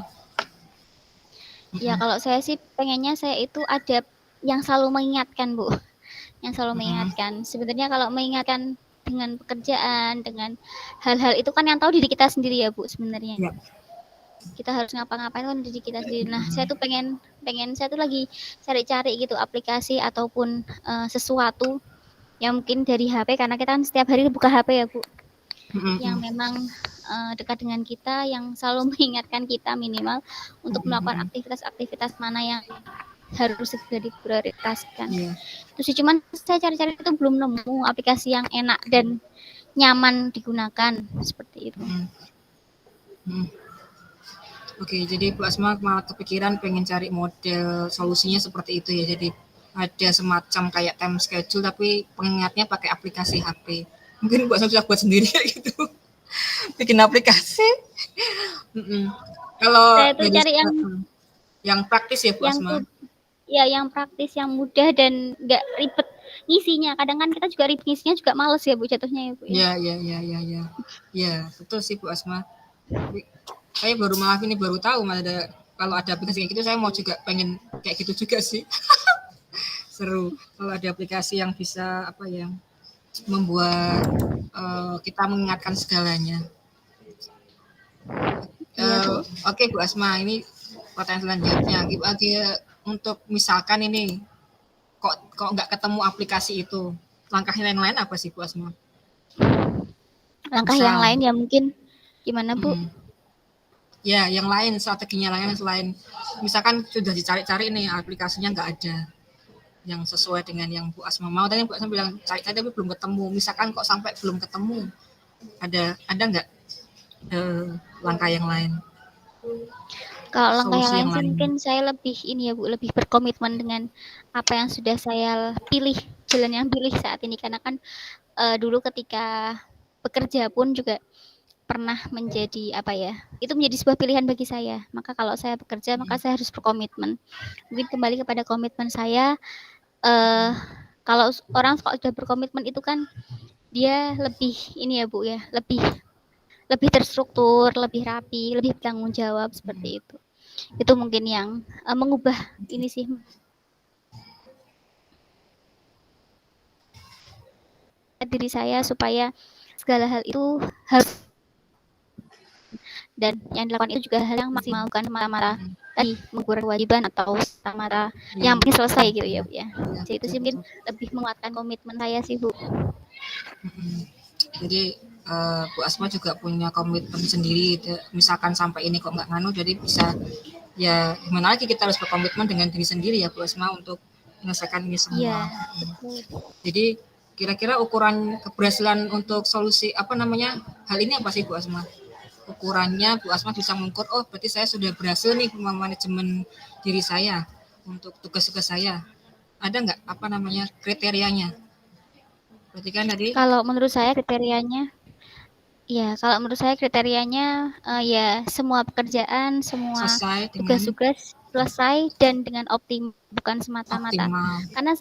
Ya kalau saya sih pengennya saya itu ada yang selalu mengingatkan Bu, yang selalu mengingatkan. Sebenarnya kalau mengingatkan dengan pekerjaan, dengan hal-hal itu kan yang tahu diri kita sendiri ya Bu sebenarnya. Ya. Kita harus ngapa-ngapain kan diri kita sendiri. Nah saya tuh pengen saya tuh lagi cari-cari gitu aplikasi ataupun sesuatu yang mungkin dari HP karena kita kan setiap hari buka HP ya Bu, yang memang dekat dengan kita, yang selalu mengingatkan kita minimal untuk melakukan aktivitas-aktivitas mana yang harus segera diprioritaskan. Itu sih, cuman saya cari-cari itu belum nemu aplikasi yang enak dan nyaman digunakan seperti itu. Oke, jadi Bu Asma malah kepikiran pengen cari model solusinya seperti itu ya. Jadi ada semacam kayak time schedule tapi pengingatnya pakai aplikasi HP. Mungkin Bu Asma bisa buat sendiri kayak gitu. Bikin aplikasi. Kalau saya tuh cari yang praktis ya Bu Asma. Ya, yang praktis, yang mudah dan nggak ribet ngisinya. Kadang kan kita juga ribet ngisinya juga males ya Bu jatuhnya ya Bu. Ya, betul sih Bu Asma. Saya baru tahu ada kalau ada aplikasi kayak gitu, saya mau juga pengen kayak gitu juga sih. Seru kalau ada aplikasi yang bisa membuat kita mengingatkan segalanya. Oke Bu Asma, ini pertanyaan selanjutnya. Untuk misalkan ini kok nggak ketemu aplikasi itu, langkahnya yang lain apa sih Bu Asma? Langkah yang lain ya mungkin gimana Bu? Ya, yang lain strateginya lain selain misalkan sudah dicari-cari nih aplikasinya nggak ada yang sesuai dengan yang Bu Asma mau. Tadi Bu Asma bilang cari tapi belum ketemu. Misalkan kok sampai belum ketemu, ada nggak langkah yang lain? Kalau langkah yang lain sih mungkin saya lebih berkomitmen dengan apa yang sudah saya pilih, jalan yang pilih saat ini karena kan dulu ketika bekerja pun juga pernah menjadi itu menjadi sebuah pilihan bagi saya. Maka kalau saya bekerja maka saya harus berkomitmen. Mungkin kembali kepada komitmen saya. Kalau orang sudah berkomitmen itu kan dia lebih Bu ya, lebih terstruktur, lebih rapi, lebih bertanggung jawab seperti itu. Itu mungkin yang mengubah ini sih. Diri saya supaya segala hal itu harus dan yang dilakukan itu juga hal yang maksimal, bukan semata-mata tadi menggugurkan kewajiban atau semata-mata yang penting selesai gitu ya Bu ya. Jadi itu sih mungkin lebih menguatkan komitmen saya sih Bu. Jadi Bu Asma juga punya komitmen sendiri. Misalkan sampai ini kok nggak nganu, jadi bisa ya gimana lagi kita harus berkomitmen dengan diri sendiri ya Bu Asma untuk menyelesaikan ini semua. Jadi kira-kira ukuran keberhasilan untuk solusi hal ini apa sih Bu Asma? Ukurannya Bu Asma bisa mengukur, oh berarti saya sudah berhasil nih memanajemen diri saya untuk tugas-tugas saya. Ada nggak kriterianya? Berarti kan tadi kalau menurut saya kriterianya ya semua pekerjaan, semua tugas-tugas selesai dan dengan optimal, bukan semata-mata. Karena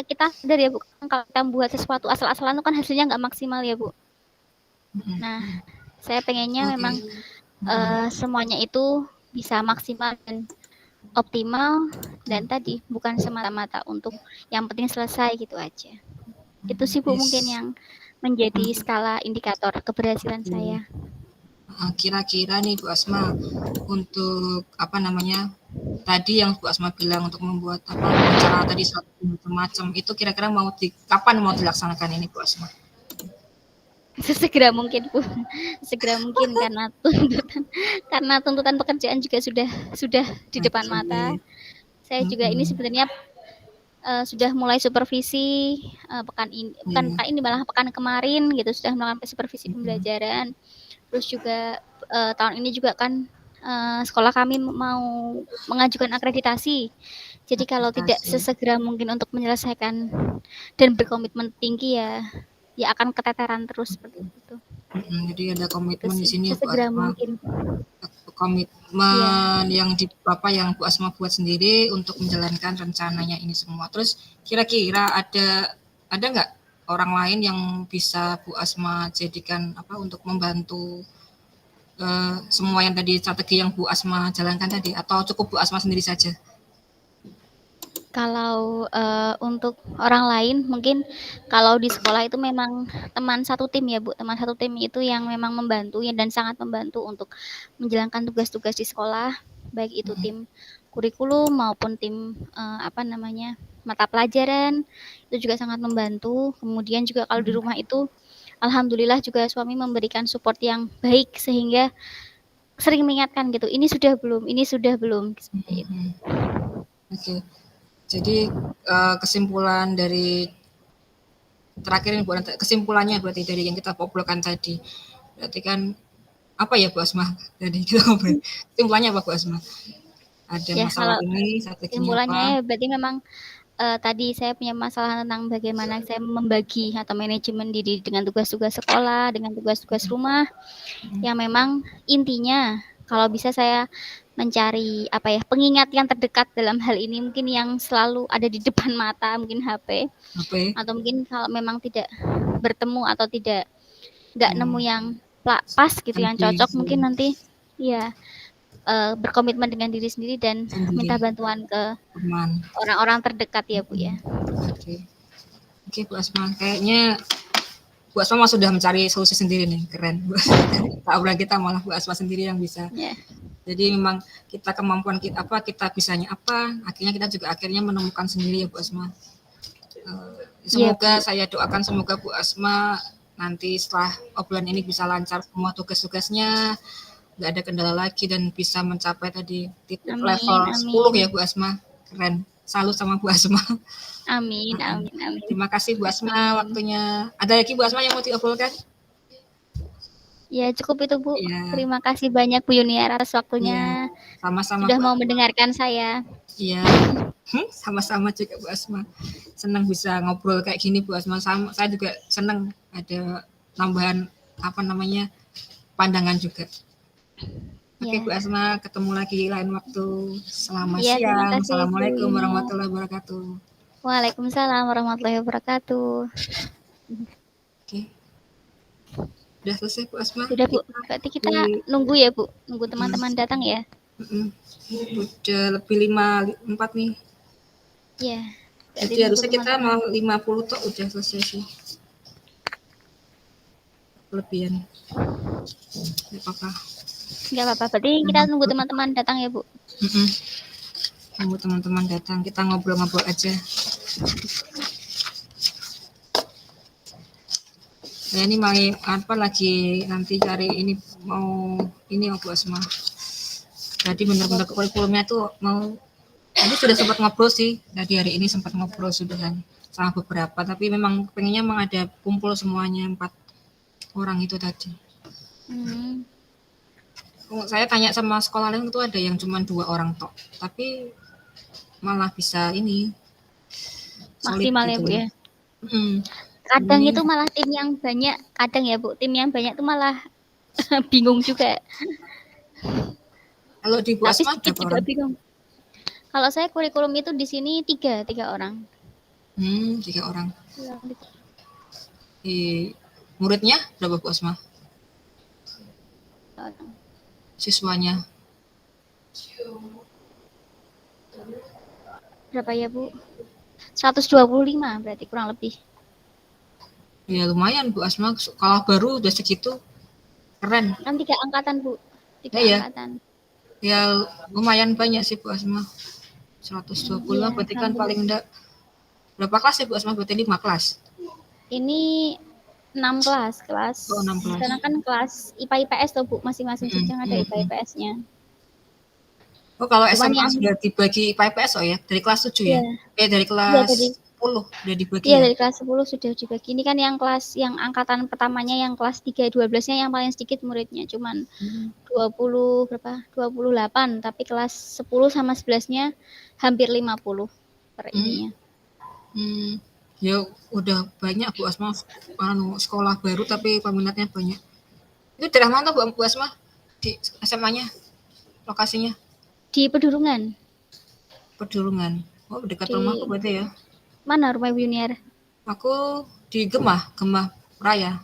kita sadar ya Bu, kalau kita membuat sesuatu asal-asalan itu kan hasilnya nggak maksimal ya Bu. Nah, saya pengennya memang semuanya itu bisa maksimal dan optimal dan tadi bukan semata-mata untuk yang penting selesai gitu aja. Itu sih Bu mungkin yang menjadi skala indikator keberhasilan saya. Kira-kira nih Bu Asma untuk tadi yang Bu Asma bilang untuk membuat apa acara tadi macam-macam itu kira-kira kapan mau dilaksanakan ini Bu Asma? Sesegera mungkin Bu, sesegera mungkin karena tuntutan pekerjaan juga sudah di depan mata. Saya juga ini sebenarnya sudah mulai supervisi pekan ini, bukan pekan ini malah pekan kemarin gitu sudah melakukan supervisi pembelajaran. Terus juga tahun ini juga kan sekolah kami mau mengajukan akreditasi. Jadi kalau tidak sesegera mungkin untuk menyelesaikan dan berkomitmen tinggi ya akan keteteran terus seperti itu. Jadi ada komitmen di sini Bu Sesegera Asma. mungkin. Komitmen yang yang Bu Asma buat sendiri untuk menjalankan rencananya ini semua. Terus kira-kira ada nggak orang lain yang bisa Bu Asma jadikan apa untuk membantu semua yang tadi strategi yang Bu Asma jalankan tadi, atau cukup Bu Asma sendiri saja? Kalau untuk orang lain mungkin kalau di sekolah itu memang teman satu tim ya Bu, teman satu tim itu yang memang membantu ya dan sangat membantu untuk menjalankan tugas-tugas di sekolah, baik itu tim kurikulum maupun tim mata pelajaran, itu juga sangat membantu. Kemudian juga kalau di rumah itu alhamdulillah juga suami memberikan support yang baik sehingga sering mengingatkan gitu, ini sudah belum seperti itu. Oke. Jadi kesimpulan dari terakhir ini kesimpulannya berarti dari yang kita obrolkan tadi. Berarti kan apa ya Bu Asma? Jadi kita ngobrol. Kesimpulannya apa Bu Asma? Ada Ya, masalah ini, strateginya kesimpulannya apa? ya berarti memang tadi saya punya masalah tentang bagaimana saya membagi atau manajemen diri dengan tugas-tugas sekolah, dengan tugas-tugas rumah, yang memang intinya kalau bisa saya mencari pengingat yang terdekat dalam hal ini mungkin yang selalu ada di depan mata, mungkin HP. Atau mungkin kalau memang tidak bertemu atau nggak nemu yang pas gitu yang cocok mungkin nanti ya berkomitmen dengan diri sendiri dan minta bantuan ke orang-orang terdekat ya Bu ya. Oke Bu Asma, kayaknya Bu Asma sudah mencari solusi sendiri nih, keren. Obrolan kita malah Bu Asma sendiri yang bisa. Jadi memang kemampuan kita bisanya apa, akhirnya kita juga menemukan sendiri ya Bu Asma. Semoga saya doakan semoga Bu Asma nanti setelah obrolan ini bisa lancar semua tugas-tugasnya, nggak ada kendala lagi dan bisa mencapai tadi titik level 10 ya Bu Asma. Keren. Salut sama Bu Asma. Amin. Terima kasih Bu Asma waktunya. Ada lagi Bu Asma yang mau diobrolkan? Ya cukup itu Bu. Ya. Terima kasih banyak Bu Yuniar atas waktunya. Ya. Sama-sama. Sudah mau mendengarkan saya. Iya. Sama-sama juga Bu Asma. Senang bisa ngobrol kayak gini Bu Asma. Saya juga senang ada tambahan pandangan juga. Oke Bu Asma, ketemu lagi lain waktu. Selamat siang. Assalamualaikum warahmatullahi wabarakatuh. Waalaikumsalam warahmatullahi wabarakatuh. Oke. Udah selesai Bu Asma? Sudah Bu, berarti kita nunggu ya Bu, nunggu teman-teman datang ya. Udah lebih 4 nih. Iya. Jadi harusnya kita mau 50 tuh udah selesai sih. Kelebihan. Gak apa-apa. Gak apa-apa, berarti kita nunggu teman-teman datang ya Bu. Tunggu teman-teman datang, kita ngobrol-ngobrol aja. Saya ini lagi nanti cari ini Bu Asma. Jadi benar-benar kurikulumnya tuh tadi sudah sempat ngobrol sih. Tadi hari ini sempat ngobrol sudah sama beberapa, tapi memang pengennya ada kumpul semuanya 4 orang itu tadi. Saya tanya sama sekolah lain itu ada yang cuma 2 orang tok, tapi malah bisa maksimal gitu. Ya Bu ya. Kadang itu malah tim yang banyak, kadang ya Bu, tim yang banyak itu malah bingung juga. Kalau di Bu Asma berapa orang? Bingung. Kalau saya kurikulum itu di sini 3 orang. 3 orang. Muridnya berapa Bu Asma? Siswanya? Berapa ya Bu? 125 berarti kurang lebih. Ya lumayan Bu Asma, kalau baru udah segitu keren. Kan 3 angkatan Bu, 3 angkatan. Ya lumayan banyak sih Bu Asma. 120 Iya, berarti kan alhamdulillah. paling enggak berapa kelas ya Bu Asma? Berarti 5 kelas. Ini 6 kelas, Oh, 6 di kelas. sana kan kelas IPA IPS tuh Bu, masing-masing jenjang ada IPA IPS-nya. Oh, kalau Cuman SMA yang sudah dibagi IPA IPS oh ya, dari kelas 7 ya? iya, Dari iya tadi. kelas 10 udah dibagi Iya ya? dari kelas 10 sudah dibagi. Ini kan yang kelas yang angkatan pertamanya yang kelas 3 12-nya yang paling sedikit muridnya, cuman 20 berapa? 28, tapi kelas 10 sama 11-nya hampir 50 per ininya. Ya udah banyak Bu Asma sekolah baru tapi peminatnya banyak. Itu daerah mana Bu Asma? Di SMA-nya? Lokasinya? Di Pedurungan. Pedurungan. Oh, dekat Di rumahku berarti ya. mana rumah Ibu Yuniar? Aku di Gemah Raya.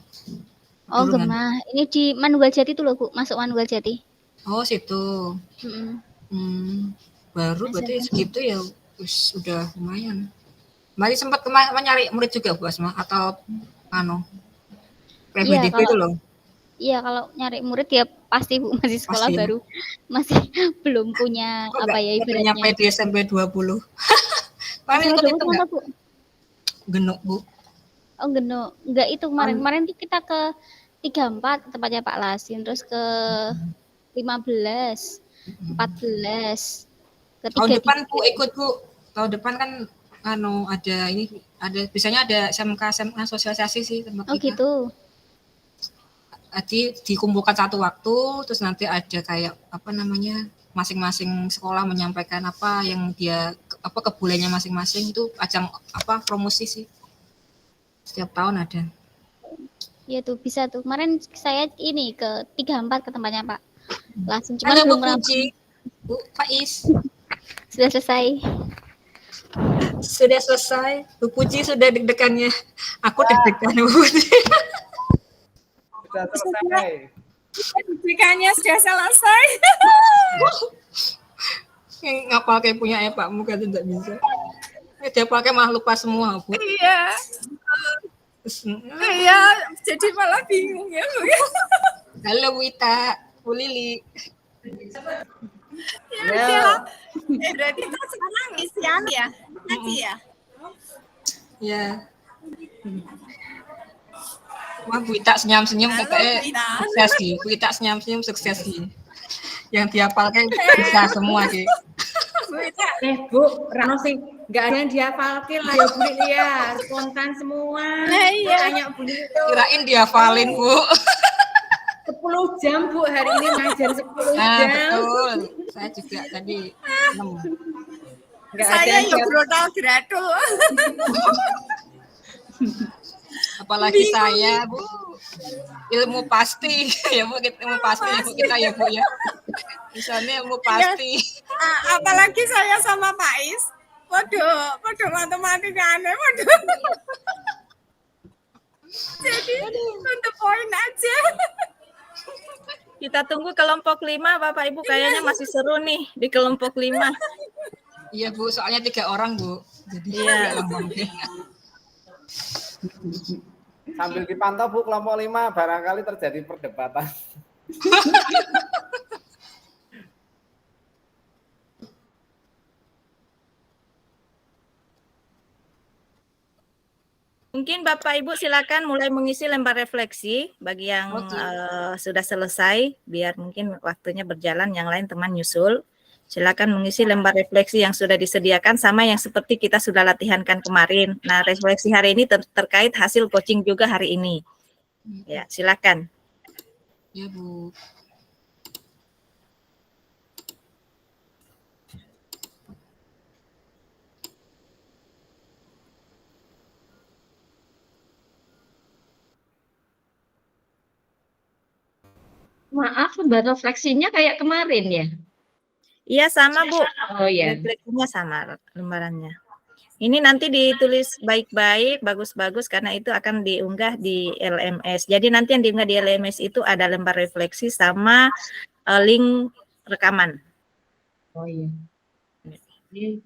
Oh, Pedurungan. Gemah. Ini di Manunggal Jati tuh loh, Bu. Masuk Manunggal Jati. Oh, situ. Baru berarti segitu ya udah lumayan. Mari sempat nyari murid juga Bu Asma atau Iya, PBDB kalau itu loh. iya kalau nyari murid ya pasti Bu masih sekolah Pasti ya. baru. Masih belum punya Kok apa ya nggak nyampe ibaratnya. di SMP 20? Kalian SMA ikut 20 itu mana, nggak? Bu? Genuk Bu. Oh, Geno. Enggak itu kemarin tuh kita ke 34 tempatnya Pak Lasin, terus ke 15, 14, ke Tahun depan Bu 33. ikut Bu. Tahun depan kan ada biasanya ada SMK sosialisasi sih tempat Oh, kita. gitu. Jadi dikumpulkan satu waktu, terus nanti ada kayak masing-masing sekolah menyampaikan apa yang dia kebolehannya masing-masing itu ajang promosi sih. Setiap tahun ada. Iya tuh bisa tuh. Kemarin saya ini ke 34 ke tempatnya Pak Lasin, cuman Halo Bu belum kenal. Puji, Bu Faiz. Sudah selesai. Sudah selesai. Bu Puji sudah deg-degannya. Aku deg-degan Bu Puji. Sudah selesai. Deg-degannya sudah selesai. Ngapal kayak punya Pak Muka tidak bisa. Dia pakai makhluk lupa semua Bu. Iya. Iya, jadi malah bingung ya Bu. Halo Bu Ita, Bu Lili. Ya. Berarti kita sekarang isian ya? Nanti ya? Ya. Wah, Bu Ita senyum-senyum katanya sukses sih. Bu Ita senyum-senyum sukses sih. Yang dihafalkan bisa semua sih. Bu Ita. Bu, Rano sih nggak ada yang dihafalkin lah ya Bu Lili ya, spontan semua. Nah, iya. Tanya Bu Lili tuh. Kirain dihafalin Bu. 10 jam Bu hari ini ngajar 10 jam. Betul. Saya juga tadi 6. Nggak Saya ada ya brutal gratul. Apalagi saya Bu. Ilmu pasti ya Bu, ilmu pasti ya Bu kita ya Bu ya. Misalnya ilmu pasti. Apalagi saya sama Pak Is. Waduh matematika aneh, waduh. Jadi untuk poin aja. Kita tunggu kelompok 5 Bapak Ibu, kayaknya masih seru nih di kelompok 5. Iya Bu, soalnya 3 orang Bu. Jadi Iya. Sambil dipantau Bu kelompok 5 barangkali terjadi perdebatan. Mungkin Bapak Ibu silakan mulai mengisi lembar refleksi bagi yang sudah selesai, biar mungkin waktunya berjalan, yang lain teman nyusul. Silakan mengisi lembar refleksi yang sudah disediakan sama yang seperti kita sudah latihankan kemarin. Nah, refleksi hari ini terkait hasil coaching juga hari ini. Ya, silakan. Ya Bu. Maaf, lembar refleksinya kayak kemarin ya? Iya sama Bu. Oh ya. Refleksinya sama lembarannya. Ini nanti ditulis baik-baik, bagus-bagus karena itu akan diunggah di LMS. Jadi nanti yang diunggah di LMS itu ada lembar refleksi sama link rekaman. Oh iya. Ini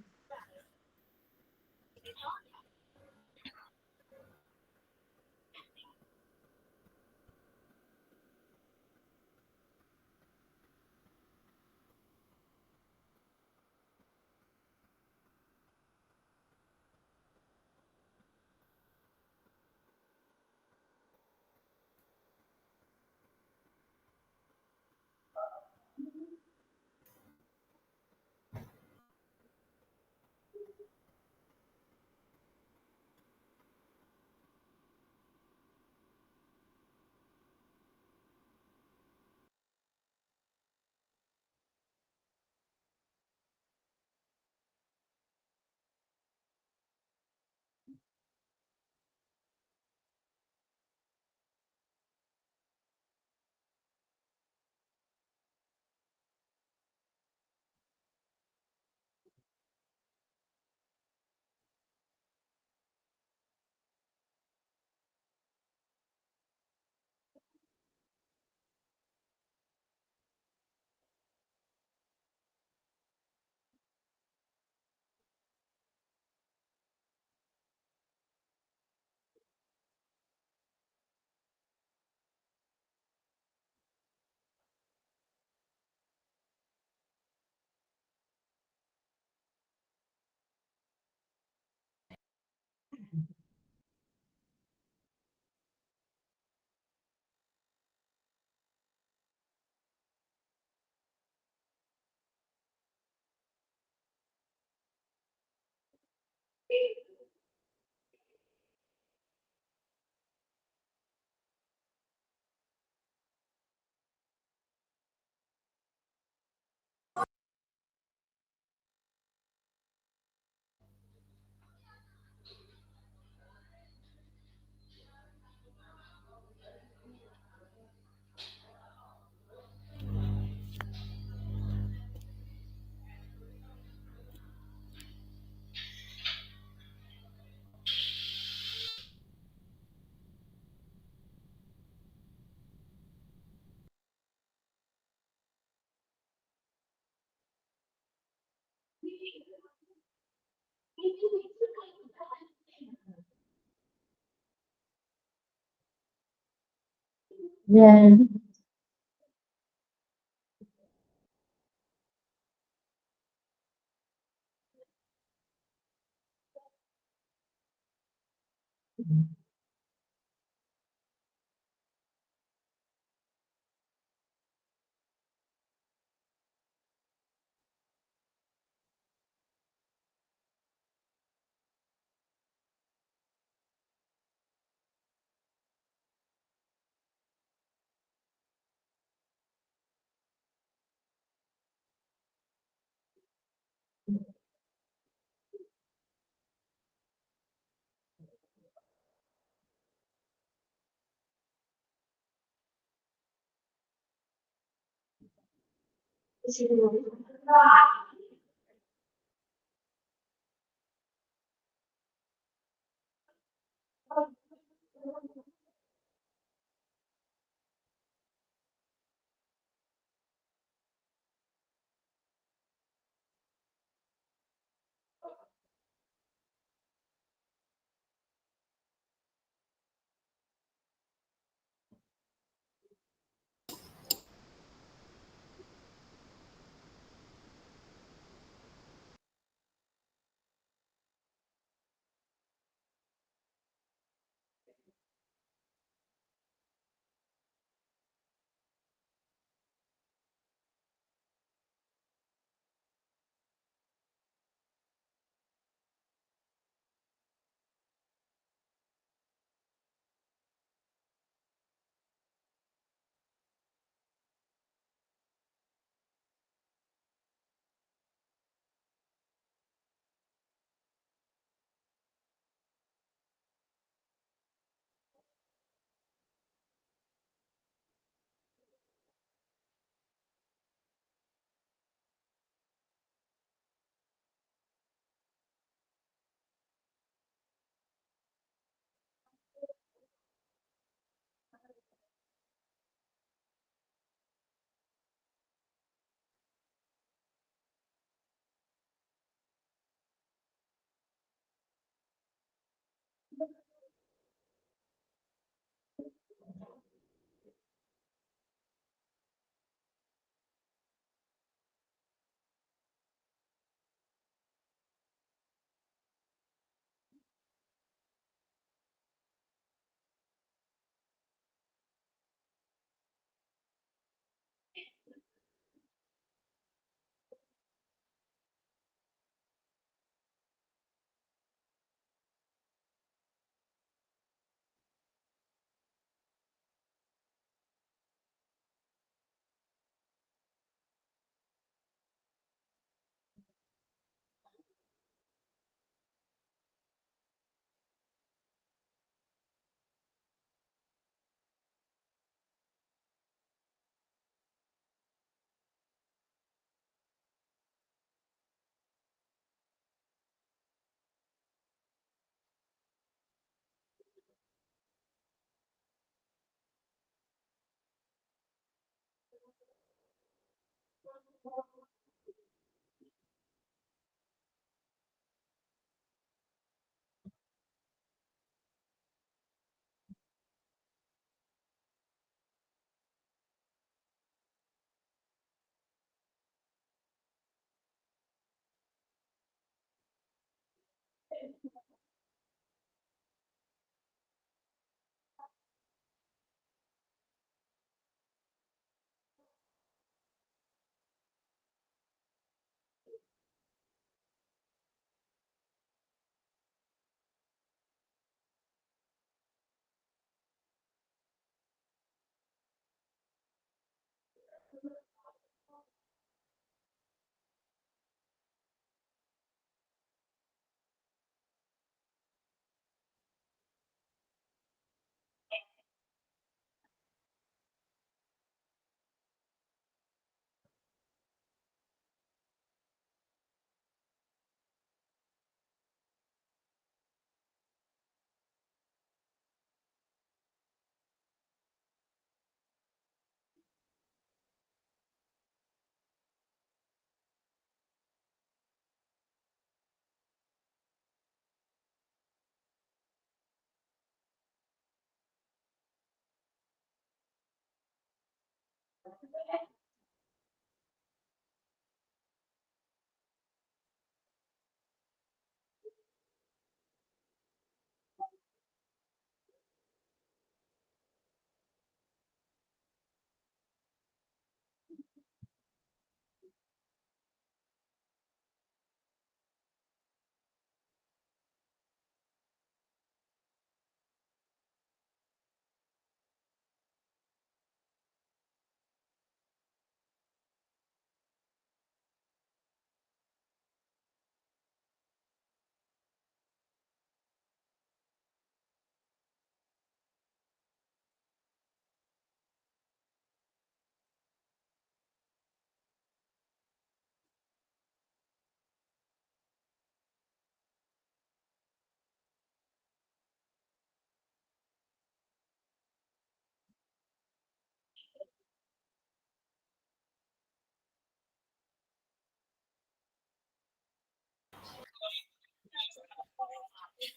Yeah.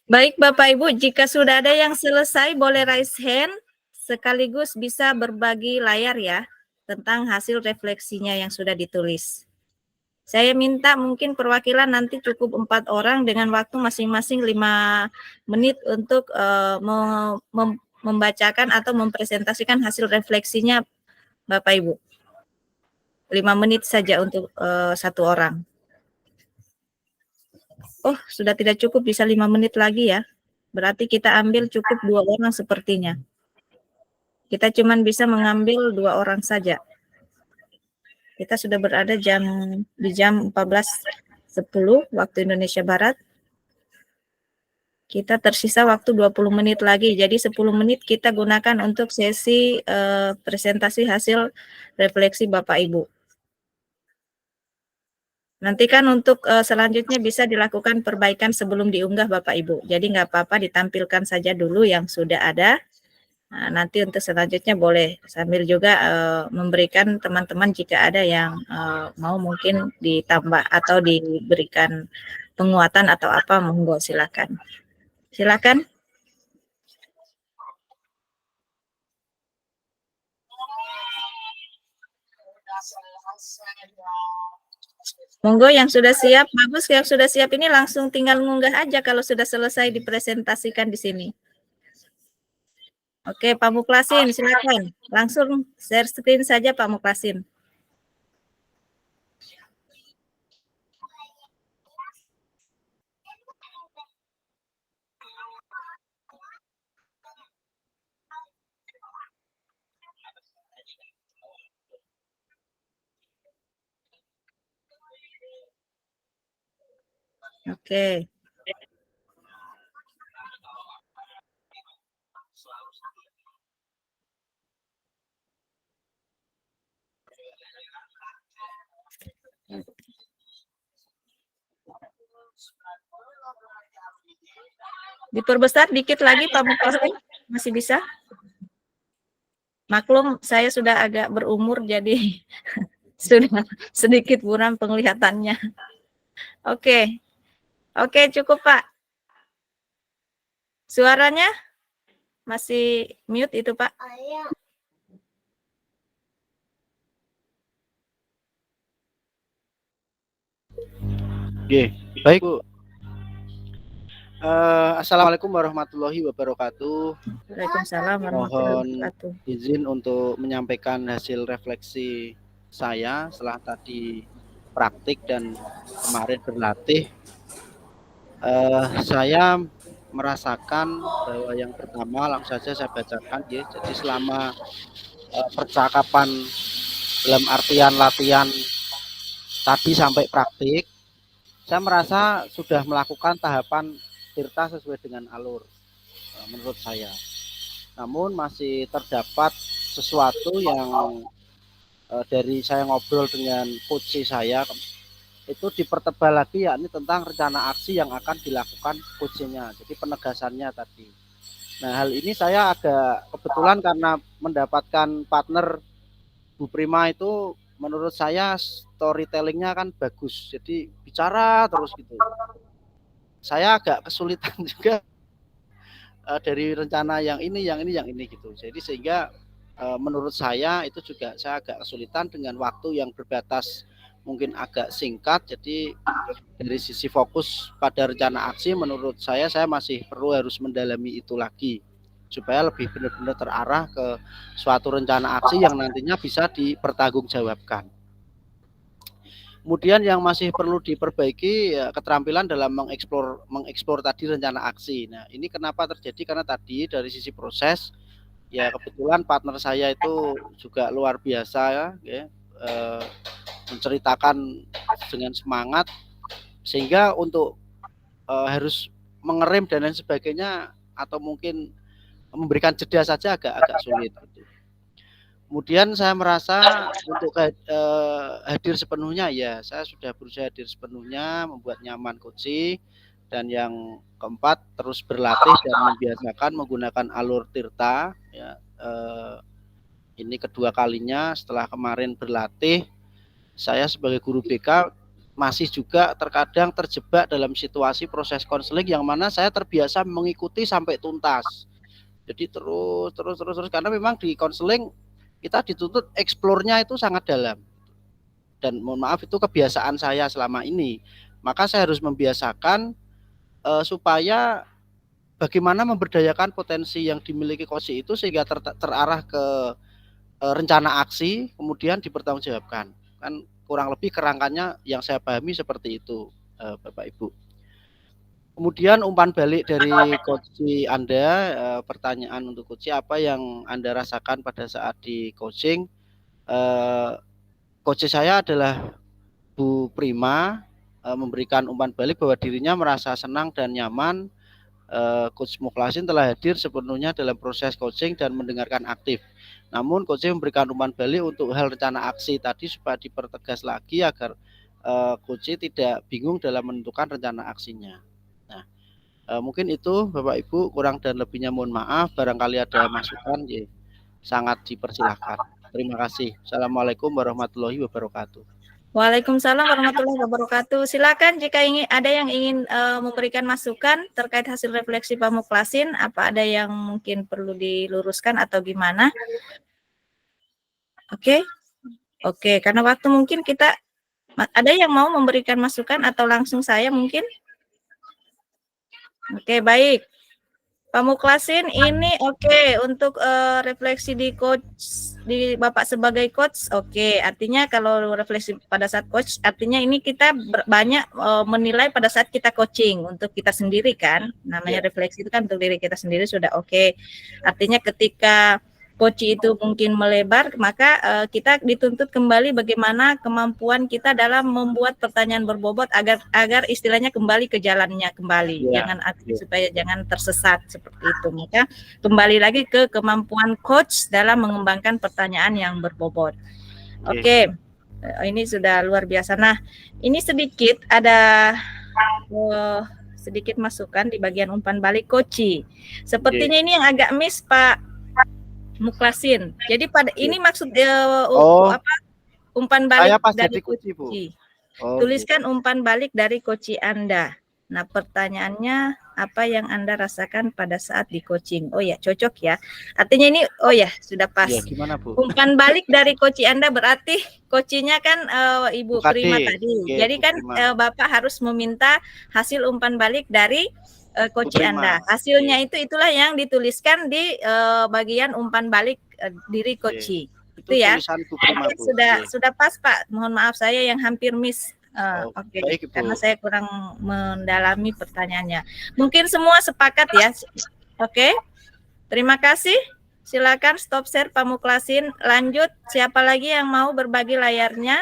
Baik Bapak Ibu, jika sudah ada yang selesai boleh raise hand sekaligus bisa berbagi layar ya tentang hasil refleksinya yang sudah ditulis. Saya minta mungkin perwakilan nanti cukup 4 orang dengan waktu masing-masing 5 menit untuk membacakan atau mempresentasikan hasil refleksinya Bapak Ibu. 5 menit saja untuk 1 orang. Oh, sudah tidak cukup, bisa 5 menit lagi ya. Berarti kita ambil cukup 2 orang sepertinya. Kita cuma bisa mengambil 2 orang saja. Kita sudah berada di jam 14.10 waktu Indonesia Barat. Kita tersisa waktu 20 menit lagi. Jadi 10 menit kita gunakan untuk sesi presentasi hasil refleksi Bapak Ibu. Nanti kan untuk selanjutnya bisa dilakukan perbaikan sebelum diunggah Bapak Ibu. Jadi nggak apa-apa ditampilkan saja dulu yang sudah ada. Nah, nanti untuk selanjutnya boleh sambil juga memberikan teman-teman jika ada yang mau mungkin ditambah atau diberikan penguatan atau apa, monggo silakan. Silakan. Monggo yang sudah siap, bagus yang sudah siap ini langsung tinggal mengunggah aja kalau sudah selesai dipresentasikan di sini. Oke, Pak Muklasin, silakan. Langsung share screen saja Pak Muklasin. Oke. Diperbesar dikit lagi Pak Muklasin, masih bisa? Maklum saya sudah agak berumur jadi sudah sedikit buram penglihatannya. Oke. Oke, cukup Pak. Suaranya masih mute itu Pak. Oke, baik Bu. Assalamualaikum warahmatullahi wabarakatuh. Waalaikumsalam warahmatullahi Mohon wabarakatuh. izin untuk menyampaikan hasil refleksi saya setelah tadi praktik dan kemarin berlatih. Saya merasakan bahwa yang pertama langsung saja saya bacakan ya. Jadi selama percakapan dalam artian latihan tadi sampai praktik, saya merasa sudah melakukan tahapan tirta sesuai dengan alur menurut saya. Namun masih terdapat sesuatu yang dari saya ngobrol dengan coach saya itu dipertebal lagi, yakni tentang rencana aksi yang akan dilakukan coachnya. Jadi penegasannya tadi. Nah, hal ini saya agak kebetulan karena mendapatkan partner Bu Prima itu menurut saya storytellingnya kan bagus. Jadi bicara terus gitu. Saya agak kesulitan juga dari rencana yang ini gitu. Jadi sehingga menurut saya itu juga saya agak kesulitan dengan waktu yang berbatas mungkin agak singkat. Jadi dari sisi fokus pada rencana aksi menurut saya masih perlu harus mendalami itu lagi supaya lebih benar-benar terarah ke suatu rencana aksi yang nantinya bisa dipertanggungjawabkan. Kemudian yang masih perlu diperbaiki ya, keterampilan dalam mengeksplor tadi rencana aksi. Nah, ini kenapa terjadi? Karena tadi dari sisi proses ya kebetulan partner saya itu juga luar biasa ya, menceritakan dengan semangat sehingga untuk harus mengerem dan lain sebagainya atau mungkin memberikan jeda saja agak sulit. Kemudian saya merasa untuk hadir sepenuhnya ya saya sudah berusaha hadir sepenuhnya, membuat nyaman coaching, dan yang keempat terus berlatih dan membiasakan menggunakan alur tirta ya. Ini kedua kalinya setelah kemarin berlatih, saya sebagai guru BK masih juga terkadang terjebak dalam situasi proses konseling yang mana saya terbiasa mengikuti sampai tuntas. Jadi terus karena memang di konseling kita dituntut eksplornya itu sangat dalam. Dan mohon maaf itu kebiasaan saya selama ini. Maka saya harus membiasakan supaya bagaimana memberdayakan potensi yang dimiliki coach itu sehingga terarah ke rencana aksi kemudian dipertanggungjawabkan. Kan kurang lebih kerangkanya yang saya pahami seperti itu, Bapak Ibu. Kemudian umpan balik dari coach Anda, pertanyaan untuk coach, apa yang Anda rasakan pada saat di coaching? Coach saya adalah Bu Prima, memberikan umpan balik bahwa dirinya merasa senang dan nyaman. Coach Mukhlasin telah hadir sepenuhnya dalam proses coaching dan mendengarkan aktif. Namun coach memberikan umpan balik untuk hal rencana aksi tadi supaya dipertegas lagi agar coach tidak bingung dalam menentukan rencana aksinya. Mungkin itu Bapak Ibu, kurang dan lebihnya mohon maaf. Barangkali ada masukan ya, sangat dipersilahkan. Terima kasih. Assalamualaikum warahmatullahi wabarakatuh. Waalaikumsalam warahmatullahi wabarakatuh. Silakan jika ada yang ingin memberikan masukan terkait hasil refleksi Pak Mukhlasin, apa ada yang mungkin perlu diluruskan atau gimana? Oke, karena waktu mungkin kita ada yang mau memberikan masukan atau langsung saya mungkin? Oke, baik. Pak Mukhlasin, ini untuk refleksi di coach, di Bapak sebagai coach, artinya kalau refleksi pada saat coach, artinya ini kita banyak menilai pada saat kita coaching untuk kita sendiri kan, namanya refleksi itu kan untuk diri kita sendiri sudah artinya ketika coach itu mungkin melebar, maka kita dituntut kembali bagaimana kemampuan kita dalam membuat pertanyaan berbobot agar istilahnya kembali ke jalannya kembali, supaya jangan tersesat seperti itu. Maka kembali lagi ke kemampuan coach dalam mengembangkan pertanyaan yang berbobot. Ini sudah luar biasa. Nah, ini sedikit ada sedikit masukan di bagian umpan balik coach. Sepertinya ini yang agak miss Pak Mukhlasin. Jadi pada ini maksud umpan balik dari coach. Tuliskan umpan balik dari coach Anda. Nah, pertanyaannya apa yang Anda rasakan pada saat di coaching? Cocok ya. Artinya ini sudah pas. Gimana, Bu? Umpan balik dari coach Anda berarti coachnya kan Ibu Prima tadi. Jadi kan Bapak harus meminta hasil umpan balik dari coach Anda. Hasilnya itulah yang dituliskan di bagian umpan balik diri coach. Itu ya. Sudah pas Pak. Mohon maaf saya yang hampir miss. Baik, karena saya kurang mendalami pertanyaannya. Mungkin semua sepakat ya. Terima kasih. Silakan stop share Pak Mukhlasin. Lanjut, siapa lagi yang mau berbagi layarnya?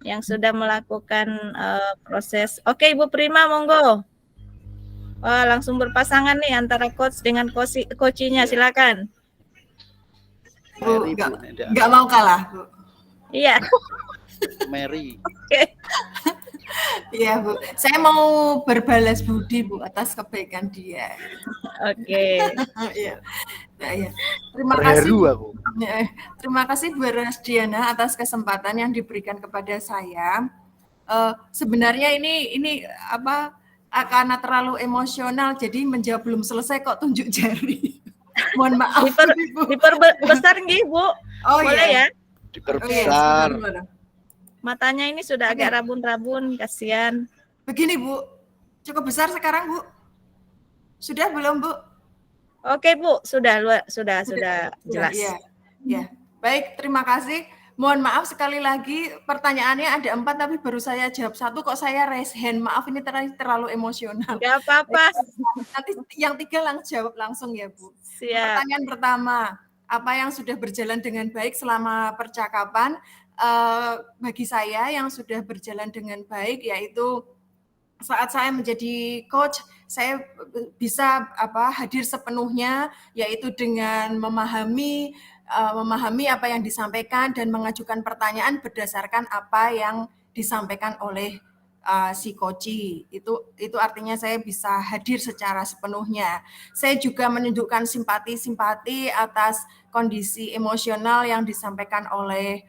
Yang sudah melakukan proses. Ibu Prima, monggo. Langsung berpasangan nih antara coach dengan coachnya, silakan. Bu, nggak mau kalah, Bu. Iya. Mary. Iya, Bu. Saya mau berbalas budi, Bu, atas kebaikan dia. Iya. Terima kasih. Terima kasih Bu Rasdiana atas kesempatan yang diberikan kepada saya. Sebenarnya ini karena terlalu emosional, jadi menjawab belum selesai kok tunjuk jari. Mohon maaf. Diperbesar nggih, Bu. Oh Boleh iya. ya? Diperbesar. Matanya ini sudah agak rabun-rabun, kasihan. Begini, Bu. Cukup besar sekarang, Bu. Sudah belum, Bu? Oke, Bu, sudah jelas. Iya. Ya. Baik, terima kasih. Mohon maaf sekali lagi, pertanyaannya ada 4 tapi baru saya jawab 1, kok saya raise hand. Maaf, ini terlalu emosional. Enggak apa-apa. Nanti yang 3 jawab langsung ya, Bu. Siap. Pertanyaan pertama, apa yang sudah berjalan dengan baik selama percakapan? Bagi saya yang sudah berjalan dengan baik yaitu saat saya menjadi coach, saya bisa hadir sepenuhnya, yaitu dengan memahami apa yang disampaikan dan mengajukan pertanyaan berdasarkan apa yang disampaikan oleh si coach. Itu artinya saya bisa hadir secara sepenuhnya. Saya juga menunjukkan simpati atas kondisi emosional yang disampaikan oleh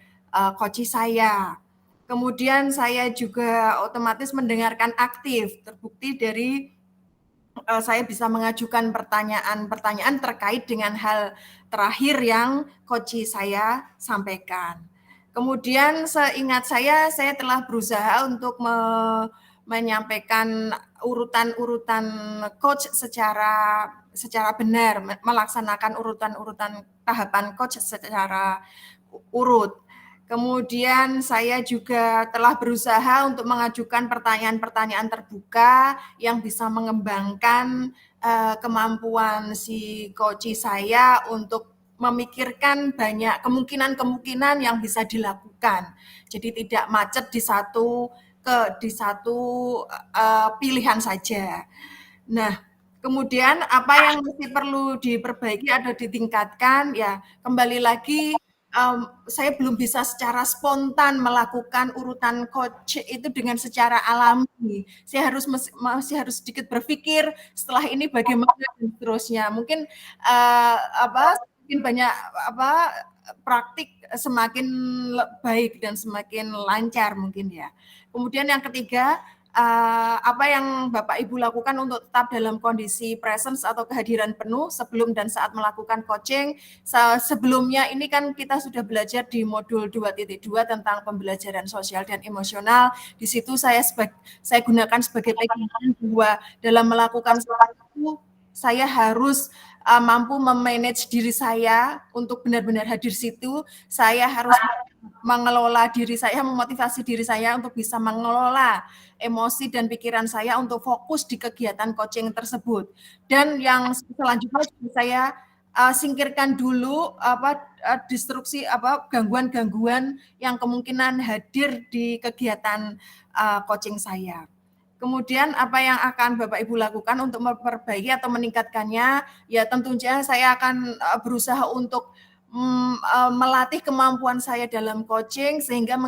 coach saya. Kemudian saya juga otomatis mendengarkan aktif, terbukti dari saya bisa mengajukan pertanyaan terkait dengan hal terakhir yang coach saya sampaikan. Kemudian seingat saya telah berusaha untuk menyampaikan urutan-urutan coach secara benar, melaksanakan urutan-urutan tahapan coach secara urut. Kemudian saya juga telah berusaha untuk mengajukan pertanyaan-pertanyaan terbuka yang bisa mengembangkan kemampuan si coach saya untuk memikirkan banyak kemungkinan yang bisa dilakukan. Jadi tidak macet di satu pilihan saja. Nah, kemudian apa yang masih perlu diperbaiki atau ditingkatkan, ya kembali lagi saya belum bisa secara spontan melakukan urutan coach itu dengan secara alami. Saya masih harus sedikit berpikir setelah ini bagaimana dan seterusnya. Mungkin semakin banyak praktik semakin baik dan semakin lancar mungkin ya. Kemudian yang ketiga, apa yang Bapak Ibu lakukan untuk tetap dalam kondisi presence atau kehadiran penuh sebelum dan saat melakukan coaching. Sebelumnya ini kan kita sudah belajar di modul 2.2 tentang pembelajaran sosial dan emosional. Di situ saya gunakan sebagai pegangan bahwa dalam melakukan sesuatu saya harus mampu memanage diri saya untuk benar-benar hadir situ. Saya harus mengelola diri saya, memotivasi diri saya untuk bisa mengelola emosi dan pikiran saya untuk fokus di kegiatan coaching tersebut. Dan yang selanjutnya saya singkirkan dulu distruksi gangguan-gangguan yang kemungkinan hadir di kegiatan coaching saya. Kemudian apa yang akan Bapak Ibu lakukan untuk memperbaiki atau meningkatkannya? Ya tentunya saya akan berusaha untuk melatih kemampuan saya dalam coaching sehingga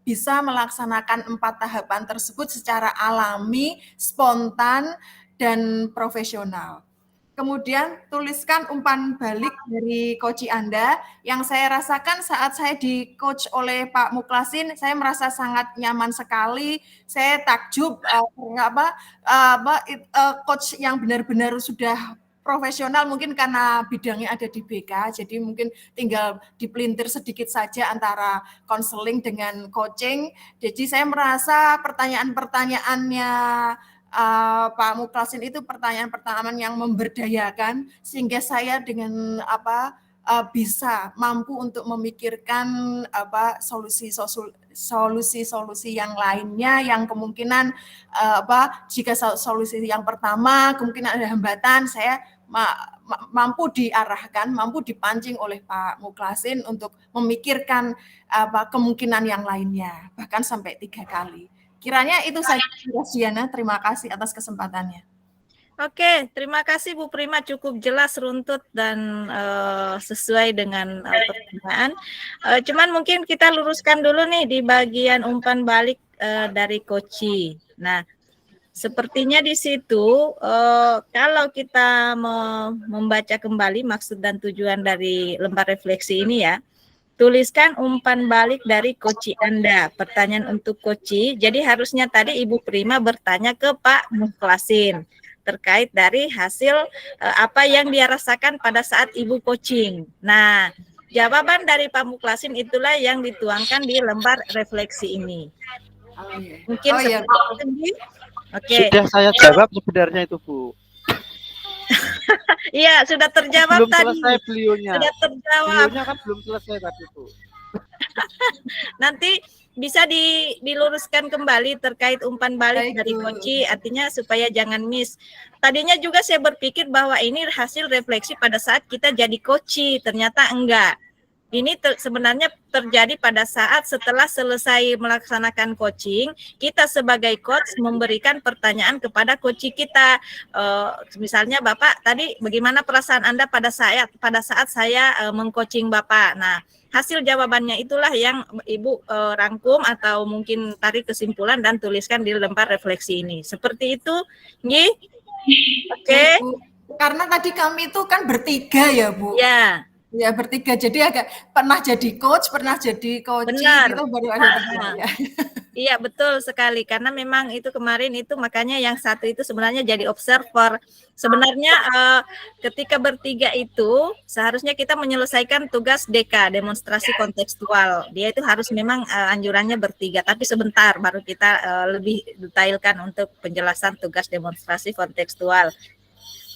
bisa melaksanakan 4 tahapan tersebut secara alami, spontan, dan profesional. Kemudian tuliskan umpan balik dari coach Anda yang saya rasakan saat saya di coach oleh Pak Mukhlasin, saya merasa sangat nyaman sekali. Saya takjub coach yang benar-benar sudah profesional, mungkin karena bidangnya ada di BK, jadi mungkin tinggal dipelintir sedikit saja antara konseling dengan coaching. Jadi saya merasa pertanyaan-pertanyaannya Pak Mukhlasin itu pertanyaan-pertanyaan yang memberdayakan sehingga saya dengan bisa mampu untuk memikirkan solusi-solusi yang lainnya yang kemungkinan jika solusi yang pertama kemungkinan ada hambatan, saya mampu diarahkan, mampu dipancing oleh Pak Mukhlasin untuk memikirkan kemungkinan yang lainnya bahkan sampai 3 kali. Kiranya itu saja, Diana. Terima kasih atas kesempatannya. Oke, terima kasih Bu Prima, cukup jelas, runtut, dan sesuai dengan pertanyaan. Cuman mungkin kita luruskan dulu nih di bagian umpan balik dari coach. Nah, sepertinya di situ kalau kita membaca kembali maksud dan tujuan dari lembar refleksi ini ya, tuliskan umpan balik dari coach Anda. Pertanyaan untuk coach. Jadi harusnya tadi Ibu Prima bertanya ke Pak Mukhlasin. terkait dari hasil apa yang dia rasakan pada saat Ibu coaching. Nah, jawaban dari Pak Mukhlasin itulah yang dituangkan di lembar refleksi ini. Mungkin iya. seperti itu. Oke. Sudah saya jawab sebenarnya itu, Bu. Iya, sudah terjawab belum tadi. Selesai beliaunya. Sudah terjawab. Beliaunya kan belum selesai tadi, Bu. Nanti bisa diluruskan kembali terkait umpan balik dari Koci, artinya supaya jangan miss. Tadinya juga saya berpikir bahwa ini hasil refleksi pada saat kita jadi Koci, ternyata enggak. Ini sebenarnya terjadi pada saat setelah selesai melaksanakan coaching, kita sebagai coach memberikan pertanyaan kepada coach kita. Misalnya, Bapak, tadi bagaimana perasaan Anda pada saat saya mengcoaching Bapak? Nah, hasil jawabannya itulah yang Ibu rangkum atau mungkin tarik kesimpulan dan tuliskan di lembar refleksi ini. Seperti itu, Nggih? Oke. Karena tadi kami itu kan bertiga ya, Bu. Ya. Ya, bertiga. Jadi agak pernah jadi coach, pernah jadi coaching, itu baru ada bertiga. Ya. Iya, betul sekali. Karena memang itu kemarin itu makanya yang satu itu sebenarnya jadi observer. Sebenarnya ketika bertiga itu seharusnya kita menyelesaikan tugas DK, demonstrasi kontekstual. Dia itu harus memang anjurannya bertiga, tapi sebentar baru kita lebih detailkan untuk penjelasan tugas demonstrasi kontekstual.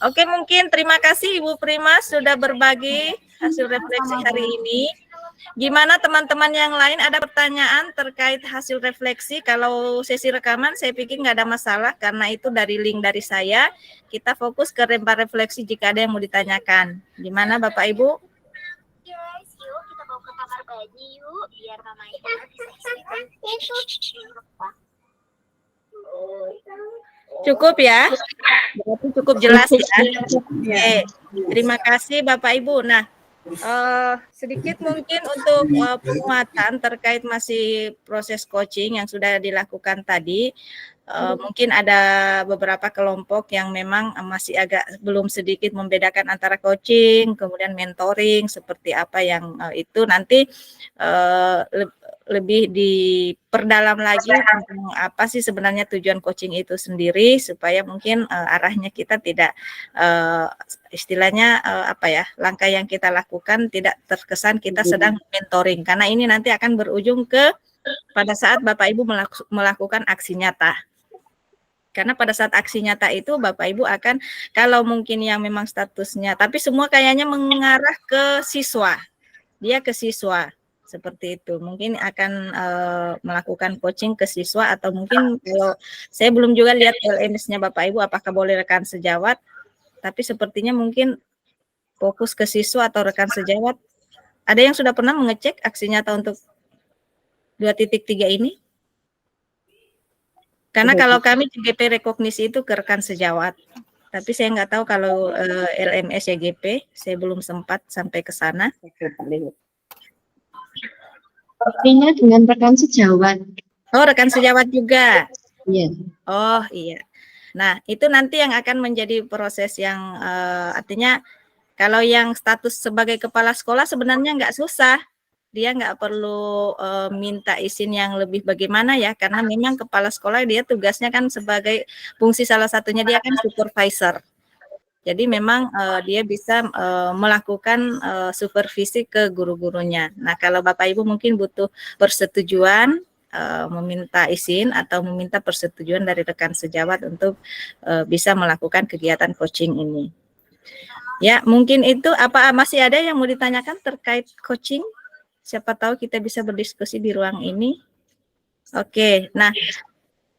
Oke, mungkin terima kasih Ibu Prima sudah berbagi hasil refleksi hari ini. Gimana teman-teman yang lain, ada pertanyaan terkait hasil refleksi? Kalau sesi rekaman saya pikir nggak ada masalah karena itu dari link dari saya. Kita fokus ke lembar refleksi jika ada yang mau ditanyakan. Gimana Bapak Ibu? Guys, yuk kita bawa ke kamar bayi yuk, biar Mama Ina bisa Cukup ya? Berarti cukup jelas ya? Oke, terima kasih Bapak Ibu. Nah, sedikit mungkin untuk penguatan terkait masih proses coaching yang sudah dilakukan tadi. Mungkin ada beberapa kelompok yang memang masih agak belum sedikit membedakan antara coaching, kemudian mentoring, seperti apa yang itu nanti lebih diperdalam lagi tentang apa sih sebenarnya tujuan coaching itu sendiri, supaya mungkin arahnya kita tidak istilahnya langkah yang kita lakukan tidak terkesan kita sedang mentoring, karena ini nanti akan berujung ke pada saat Bapak Ibu melakukan aksi nyata. Karena pada saat aksi nyata itu Bapak Ibu akan, kalau mungkin yang memang statusnya, tapi semua kayaknya mengarah ke siswa, dia ke siswa seperti itu. Mungkin akan melakukan coaching ke siswa, atau mungkin kalau saya belum juga lihat LMS-nya Bapak Ibu apakah boleh rekan sejawat, tapi sepertinya mungkin fokus ke siswa atau rekan sejawat. Ada yang sudah pernah mengecek aksi nyata untuk 2.3 ini? Karena kalau kami GP rekognisi itu ke rekan sejawat, tapi saya nggak tahu kalau LMS ya GP, saya belum sempat sampai ke sana. Artinya dengan rekan sejawat. Oh, rekan sejawat juga. Iya. Oh, iya. Nah, itu nanti yang akan menjadi proses yang artinya kalau yang status sebagai kepala sekolah sebenarnya nggak susah. Dia nggak perlu minta izin yang lebih bagaimana ya, karena memang kepala sekolah dia tugasnya kan sebagai fungsi salah satunya dia kan supervisor. Jadi memang dia bisa melakukan supervisi ke guru-gurunya. Nah, kalau Bapak Ibu mungkin butuh persetujuan, meminta izin atau meminta persetujuan dari rekan sejawat untuk bisa melakukan kegiatan coaching ini. Ya, mungkin itu. Apa masih ada yang mau ditanyakan terkait coaching? Siapa tahu kita bisa berdiskusi di ruang ini. Oke, nah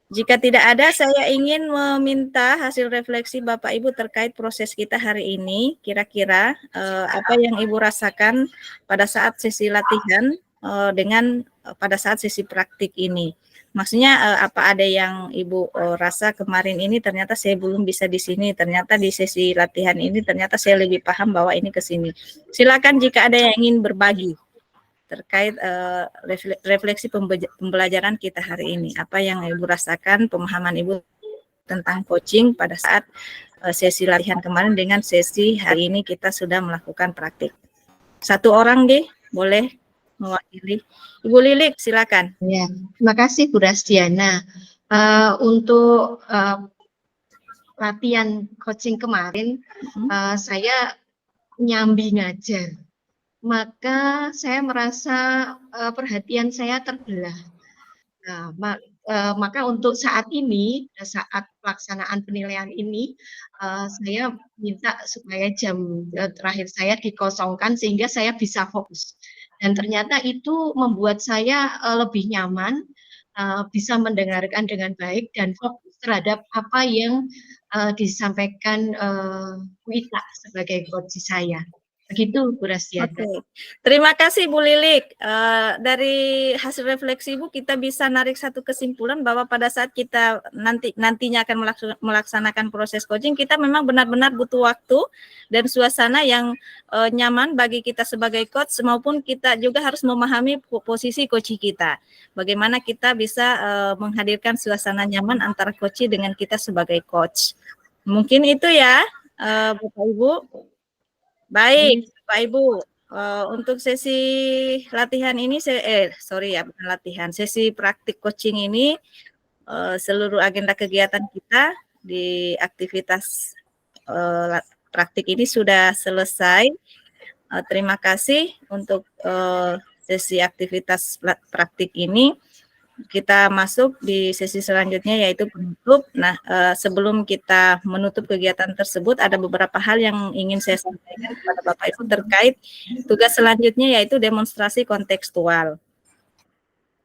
jika tidak ada, saya ingin meminta hasil refleksi Bapak Ibu terkait proses kita hari ini. Kira-kira apa yang Ibu rasakan pada saat sesi latihan dengan pada saat sesi praktik ini. Maksudnya apa ada yang Ibu rasa kemarin ini ternyata saya belum bisa di sini, ternyata di sesi latihan ini ternyata saya lebih paham bahwa ini ke sini. Silakan jika ada yang ingin berbagi terkait refleksi pembelajaran kita hari ini. Apa yang Ibu rasakan, pemahaman Ibu tentang coaching pada saat sesi latihan kemarin dengan sesi hari ini kita sudah melakukan praktik. Satu orang deh, boleh mewakili. Ibu Lilik, silakan. Ya, terima kasih Bu Rasdiana. Untuk latihan coaching kemarin, saya nyambi ngajar. Maka saya merasa perhatian saya terbelah. Nah, maka untuk saat ini, saat pelaksanaan penilaian ini, saya minta supaya jam terakhir saya dikosongkan sehingga saya bisa fokus. Dan ternyata itu membuat saya lebih nyaman, bisa mendengarkan dengan baik dan fokus terhadap apa yang disampaikan Wita sebagai coach saya. Begitu, Bu Rasdiana. Oke, terima kasih Bu Lilik. Dari hasil refleksi Ibu kita bisa narik satu kesimpulan bahwa pada saat kita nantinya akan melaksanakan proses coaching, kita memang benar-benar butuh waktu dan suasana yang nyaman bagi kita sebagai coach, maupun kita juga harus memahami posisi coach kita. Bagaimana kita bisa menghadirkan suasana nyaman antara coach dengan kita sebagai coach. Mungkin itu ya, Bapak Ibu. Baik, Pak Ibu, untuk sesi latihan ini, bukan latihan, sesi praktik coaching ini, seluruh agenda kegiatan kita di aktivitas praktik ini sudah selesai. Terima kasih untuk sesi aktivitas praktik ini. Kita masuk di sesi selanjutnya yaitu penutup. Nah, sebelum kita menutup kegiatan tersebut, ada beberapa hal yang ingin saya sampaikan kepada Bapak Ibu terkait tugas selanjutnya yaitu demonstrasi kontekstual.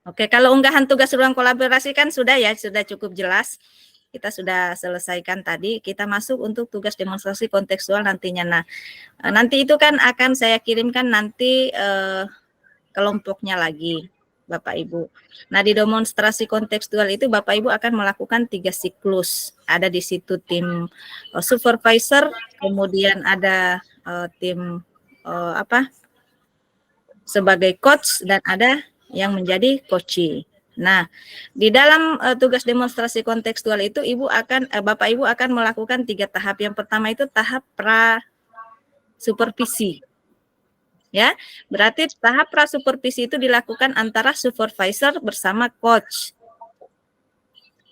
Oke, kalau unggahan tugas ruang kolaborasi kan sudah cukup jelas. Kita sudah selesaikan tadi. Kita masuk untuk tugas demonstrasi kontekstual nantinya. Nah, nanti itu kan akan saya kirimkan nanti kelompoknya lagi, Bapak Ibu. Nah, di demonstrasi kontekstual itu Bapak Ibu akan melakukan 3 siklus. Ada di situ tim supervisor, kemudian ada tim sebagai coach, dan ada yang menjadi coachee. Nah, di dalam tugas demonstrasi kontekstual itu Bapak Ibu akan melakukan 3 tahap. Yang pertama itu tahap pra-supervisi. Ya, berarti tahap pra-supervisi itu dilakukan antara supervisor bersama coach.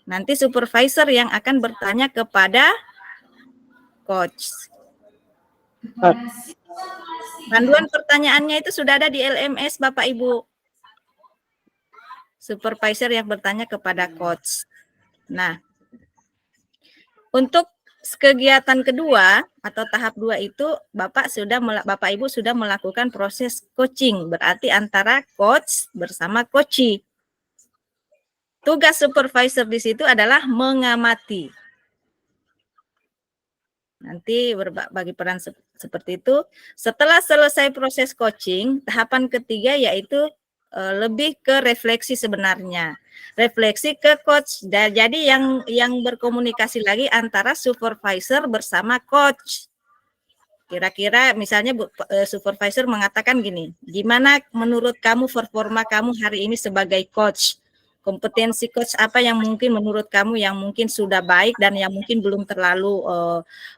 Nanti supervisor yang akan bertanya kepada coach. Panduan pertanyaannya itu sudah ada di LMS Bapak Ibu. Supervisor yang bertanya kepada coach. Nah, untuk kegiatan kedua atau tahap 2 itu Bapak Ibu sudah melakukan proses coaching, berarti antara coach bersama coachee. Tugas supervisor di situ adalah mengamati. Nanti berbagi peran seperti itu. Setelah selesai proses coaching, tahapan ketiga yaitu lebih ke refleksi sebenarnya. Refleksi ke coach. Jadi yang berkomunikasi lagi antara supervisor bersama coach. Kira-kira misalnya supervisor mengatakan gini, gimana menurut kamu performa kamu hari ini sebagai coach? Kompetensi coach apa yang mungkin menurut kamu yang mungkin sudah baik dan yang mungkin belum terlalu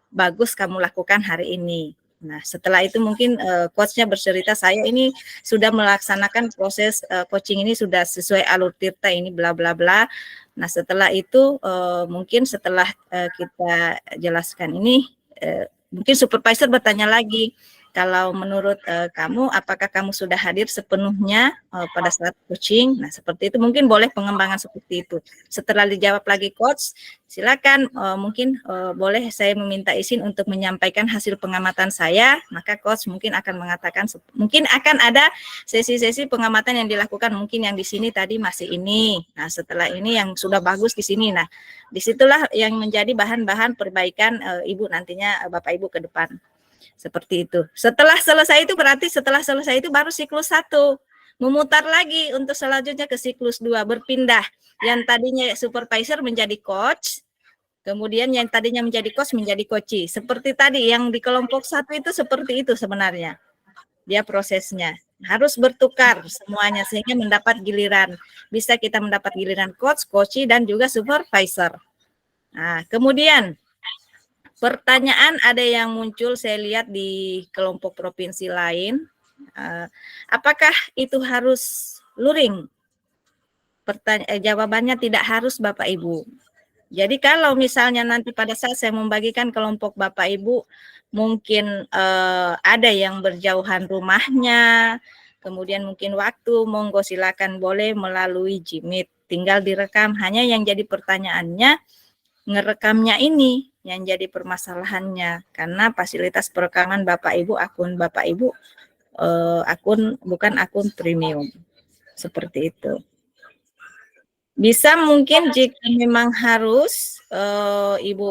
bagus kamu lakukan hari ini? Nah, setelah itu mungkin coachnya bercerita, saya ini sudah melaksanakan proses coaching ini sudah sesuai alur tirta ini bla bla bla. Nah, setelah itu mungkin setelah kita jelaskan ini, mungkin supervisor bertanya lagi, kalau menurut kamu, apakah kamu sudah hadir sepenuhnya pada saat coaching? Nah, seperti itu mungkin boleh pengembangan seperti itu. Setelah dijawab lagi coach, silakan mungkin boleh saya meminta izin untuk menyampaikan hasil pengamatan saya, maka coach mungkin akan mengatakan, mungkin akan ada sesi-sesi pengamatan yang dilakukan, mungkin yang di sini tadi masih ini. Nah, setelah ini yang sudah bagus di sini. Nah, disitulah yang menjadi bahan-bahan perbaikan Ibu nantinya, Bapak Ibu ke depan. Seperti itu. Setelah selesai itu baru siklus 1. Memutar lagi untuk selanjutnya ke siklus 2, berpindah. Yang tadinya supervisor menjadi coach, kemudian yang tadinya menjadi coach menjadi coachee. Seperti tadi yang di kelompok 1 itu seperti itu sebenarnya. Dia prosesnya harus bertukar semuanya sehingga mendapat giliran. Bisa kita mendapat giliran coach, coachee dan juga supervisor. Nah, kemudian pertanyaan ada yang muncul saya lihat di kelompok provinsi lain. Apakah itu harus luring? Jawabannya tidak harus Bapak Ibu. Jadi kalau misalnya nanti pada saat saya membagikan kelompok Bapak Ibu, mungkin ada yang berjauhan rumahnya, kemudian mungkin waktu, monggo silakan boleh melalui Jimit, tinggal direkam. Hanya yang jadi pertanyaannya, ngerekamnya ini yang jadi permasalahannya, karena fasilitas perekaman Bapak Ibu, akun Bapak Ibu, bukan akun premium, seperti itu. Bisa mungkin jika memang harus Ibu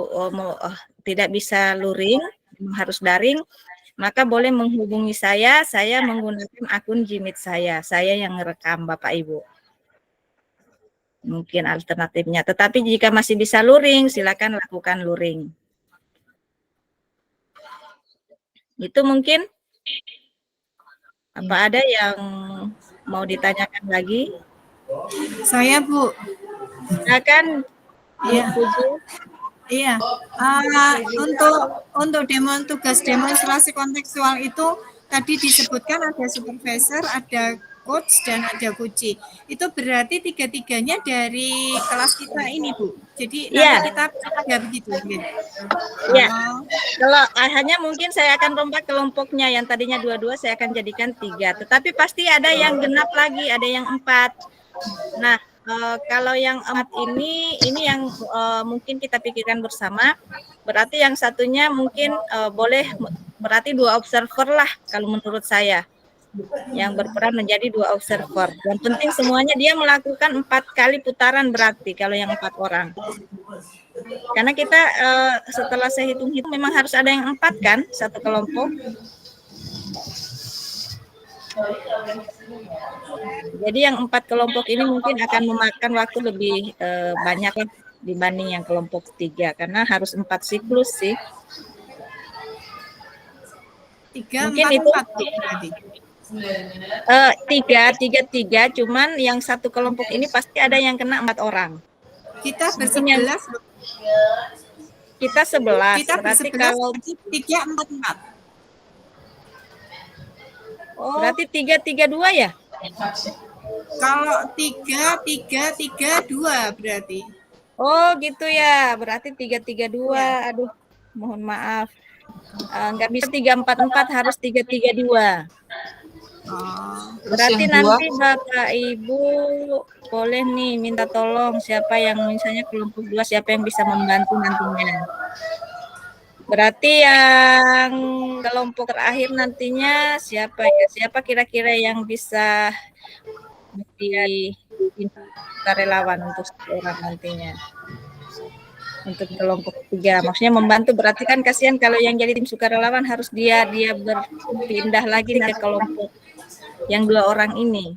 tidak bisa luring, harus daring, maka boleh menghubungi saya menggunakan akun Jimit saya yang ngerekam Bapak Ibu. Mungkin alternatifnya, tetapi jika masih bisa luring, silakan lakukan luring. Itu mungkin, apa ada yang mau ditanyakan lagi? Saya Bu. Silakan. Iya. Iya. Untuk tugas demonstrasi kontekstual itu tadi disebutkan ada supervisor, ada coach, dan ada coachee. Itu berarti tiga-tiganya dari kelas kita ini, Bu. Jadi nanti kita ya begitu. Iya. Kalau hanya mungkin saya akan rombak kelompoknya yang tadinya 2-2 saya akan jadikan 3. Tetapi pasti ada yang genap lagi, ada yang 4. Nah, kalau yang 4 ini yang mungkin kita pikirkan bersama. Berarti yang satunya mungkin boleh, berarti 2 observer lah kalau menurut saya. Yang berperan menjadi 2 observer. Yang penting semuanya dia melakukan 4 kali putaran berarti kalau yang 4 orang. Karena kita setelah saya hitung-hitung memang harus ada yang 4 kan, satu kelompok. Jadi yang 4 kelompok ini mungkin akan memakan waktu lebih banyak dibanding yang kelompok 3 karena harus 4 siklus sih. 3, mungkin 4, itu 4. 3, cuman yang satu kelompok ini pasti ada yang kena 4 orang. Kita bersebelas. Kita 11. Kita berarti kalau 3, 4, 4. Berarti 3, 3, 2 ya? Kalau 3, 3, 3, 2 berarti. Oh gitu ya, berarti 3, 3, 2. Aduh, mohon maaf. Nggak bisa 3, 4, 4, harus 3, 3, 2. Berarti nanti Bapak Ibu boleh nih minta tolong siapa yang misalnya kelompok 2, siapa yang bisa membantu nantinya. Berarti yang kelompok terakhir nantinya siapa kira-kira yang bisa menjadi sukarelawan untuk seorang nantinya. Untuk kelompok 3, maksudnya membantu, berarti kan kasihan kalau yang jadi tim sukarelawan harus dia berpindah lagi ke kelompok yang 2 orang ini.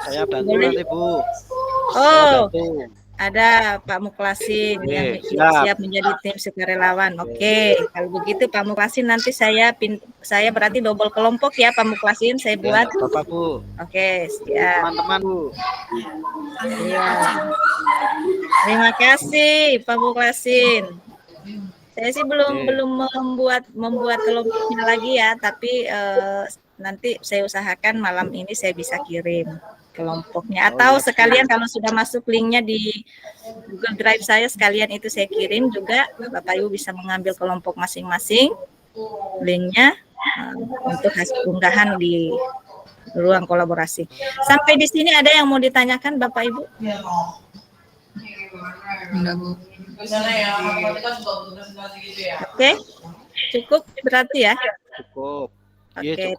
Saya bantu nanti Bu. Oh, ada Pak Muklasin yang siap menjadi tim sukarelawan. Oke, kalau begitu Pak Muklasin nanti saya berarti double kelompok ya Pak Muklasin, saya buat. Ya, Bapak Bu. Oke, siap. Teman-teman Bu. Iya. Terima kasih Pak Muklasin. Saya sih belum membuat kelompoknya lagi ya, tapi nanti saya usahakan malam ini saya bisa kirim kelompoknya, atau sekalian kalau sudah masuk linknya di Google Drive saya, sekalian itu saya kirim juga, Bapak Ibu bisa mengambil kelompok masing-masing linknya untuk hasil unggahan di ruang kolaborasi. Sampai di sini ada yang mau ditanyakan Bapak Ibu? Enggak Bu. Oke, cukup berarti ya? Cukup. Oke,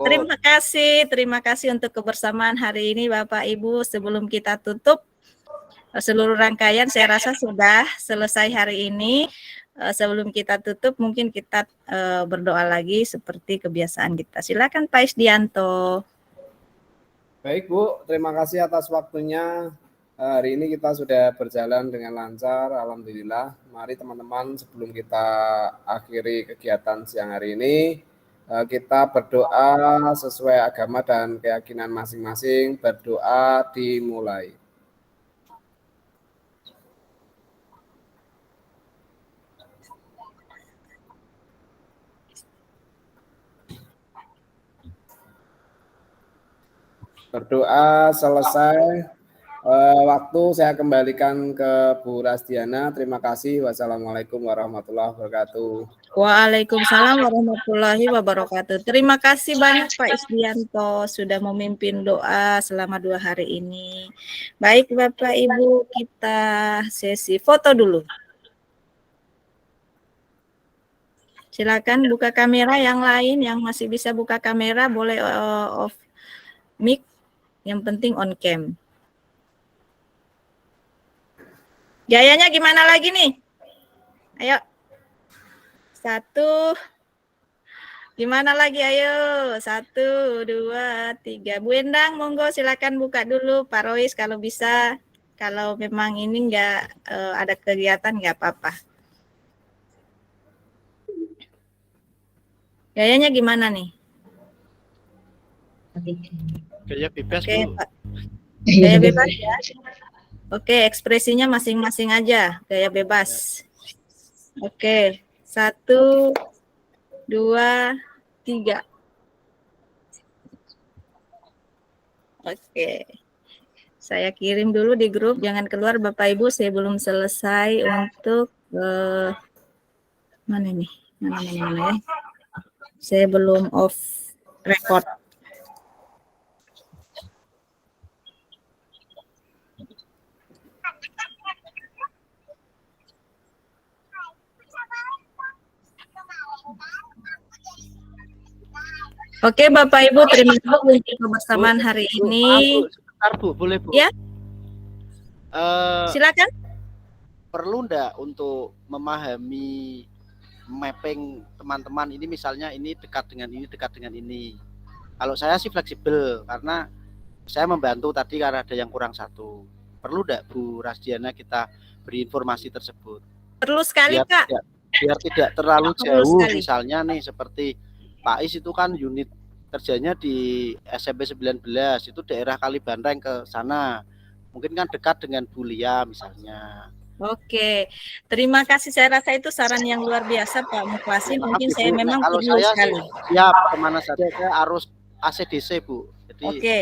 terima kasih untuk kebersamaan hari ini Bapak Ibu. Sebelum kita tutup seluruh rangkaian, saya rasa sudah selesai hari ini. Sebelum kita tutup, mungkin kita berdoa lagi seperti kebiasaan kita. Silakan Pak Isdianto. Baik Bu, terima kasih atas waktunya. Hari ini kita sudah berjalan dengan lancar, alhamdulillah. Mari teman-teman, sebelum kita akhiri kegiatan siang hari ini, kita berdoa sesuai agama dan keyakinan masing-masing. Berdoa dimulai. Berdoa selesai, waktu saya kembalikan ke Bu Rasdiana. Terima kasih. Wassalamualaikum warahmatullahi wabarakatuh. Waalaikumsalam warahmatullahi wabarakatuh. Terima kasih banyak Pak Isdianto sudah memimpin doa selama 2 hari ini. Baik Bapak Ibu, kita sesi foto dulu. Silakan buka kamera, yang lain yang masih bisa buka kamera boleh off mic, yang penting on cam. Gayanya gimana lagi nih? Ayo. 1. Gimana lagi? Ayo. 1, 2, 3. Bu Endang, monggo silakan buka dulu. Pak Rois kalau bisa. Kalau memang ini enggak ada kegiatan enggak apa-apa. Gayanya gimana nih? Gaya bebas, Oke, Bu. Pak. Gaya bebas ya. Oke, ekspresinya masing-masing aja, gaya bebas. Oke, 1, 2, 3. Oke. Saya kirim dulu di grup, jangan keluar Bapak Ibu, saya belum selesai untuk mana nih? Mana ya? Saya belum off record. Oke Bapak Ibu, terima kasih untuk kebersamaan hari ini. Sebentar Bu, boleh Bu? Ya. Silakan. Perlu enggak untuk memahami mapping teman-teman ini, misalnya ini dekat dengan ini, dekat dengan ini. Kalau saya sih fleksibel karena saya membantu tadi karena ada yang kurang 1. Perlu enggak Bu Rasdiana kita beri informasi tersebut? Perlu sekali Kak. Biar tidak terlalu Perlu jauh sekali. Misalnya nih seperti Pak Is itu kan unit kerjanya di SMP 19, itu daerah Kalibanteng ke sana. Mungkin kan dekat dengan Bu Lia misalnya. Oke, terima kasih. Saya rasa itu saran yang luar biasa Pak Mukhlasin. Mungkin saya memang kalau perlu saya sekali. Siap, kemana saja saya harus ACDC Bu. Jadi Oke,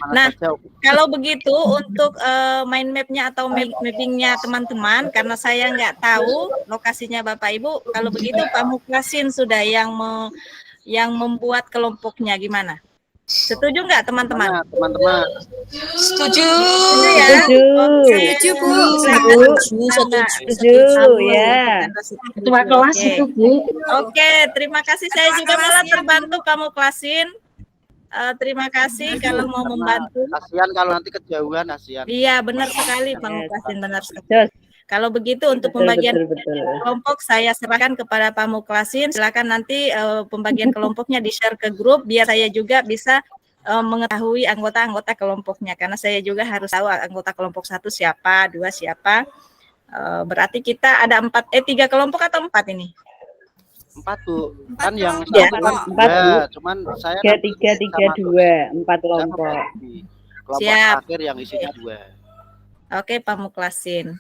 nah kalau begitu untuk mind map-nya atau mapping-nya teman-teman, karena saya nggak tahu lokasinya Bapak Ibu, kalau begitu Pak Mukhlasin sudah yang membuat kelompoknya, gimana? Setuju nggak teman-teman? Teman-teman. Setuju. Setuju ya? Setuju Bu. Setuju ya. Ketua kelas itu Bu. Oke, terima kasih. Saya juga malah terbantu Pak Mukhlasin. Terima kasih kalau mau membantu. Kasihan kalau nanti kejauhan, kasihan. Iya, benar sekali Pak Mukhlasin, benar sekali. Kalau begitu untuk pembagian kelompok saya serahkan kepada Pak Mukhlasin. Silakan nanti pembagian kelompoknya di-share ke grup biar saya juga bisa mengetahui anggota-anggota kelompoknya, karena saya juga harus tahu anggota kelompok 1 siapa, 2 siapa. Berarti kita ada 3 kelompok atau 4 ini? 4 Bu. Kan yang Ya, 4 Bu. cuman saya 3, 4 kelompok. Kelompok Siap. akhir yang isinya 2. Oke Pak Mukhlasin.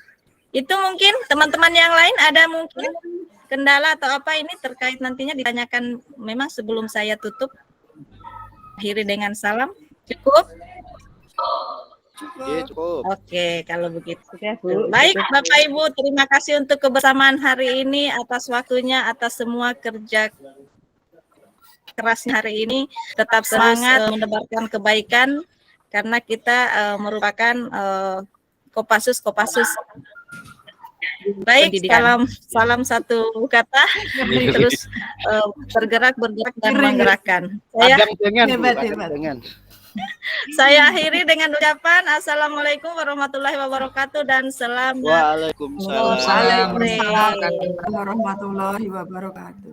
Itu mungkin teman-teman yang lain ada mungkin kendala atau apa ini terkait nantinya ditanyakan memang sebelum saya tutup. Akhiri dengan salam. Cukup? Cukup. Oke, kalau begitu. Baik Bapak Ibu, terima kasih untuk kebersamaan hari ini, atas waktunya, atas semua kerja kerasnya hari ini. Tetap semangat menebarkan kebaikan karena kita merupakan Kopassus. Baik, salam satu kata, terus bergerak dan menggerakkan. Saya akhiri dengan ucapan Assalamualaikum warahmatullahi wabarakatuh dan selamat Waalaikumsalam Waalaikumsalam warahmatullahi wabarakatuh.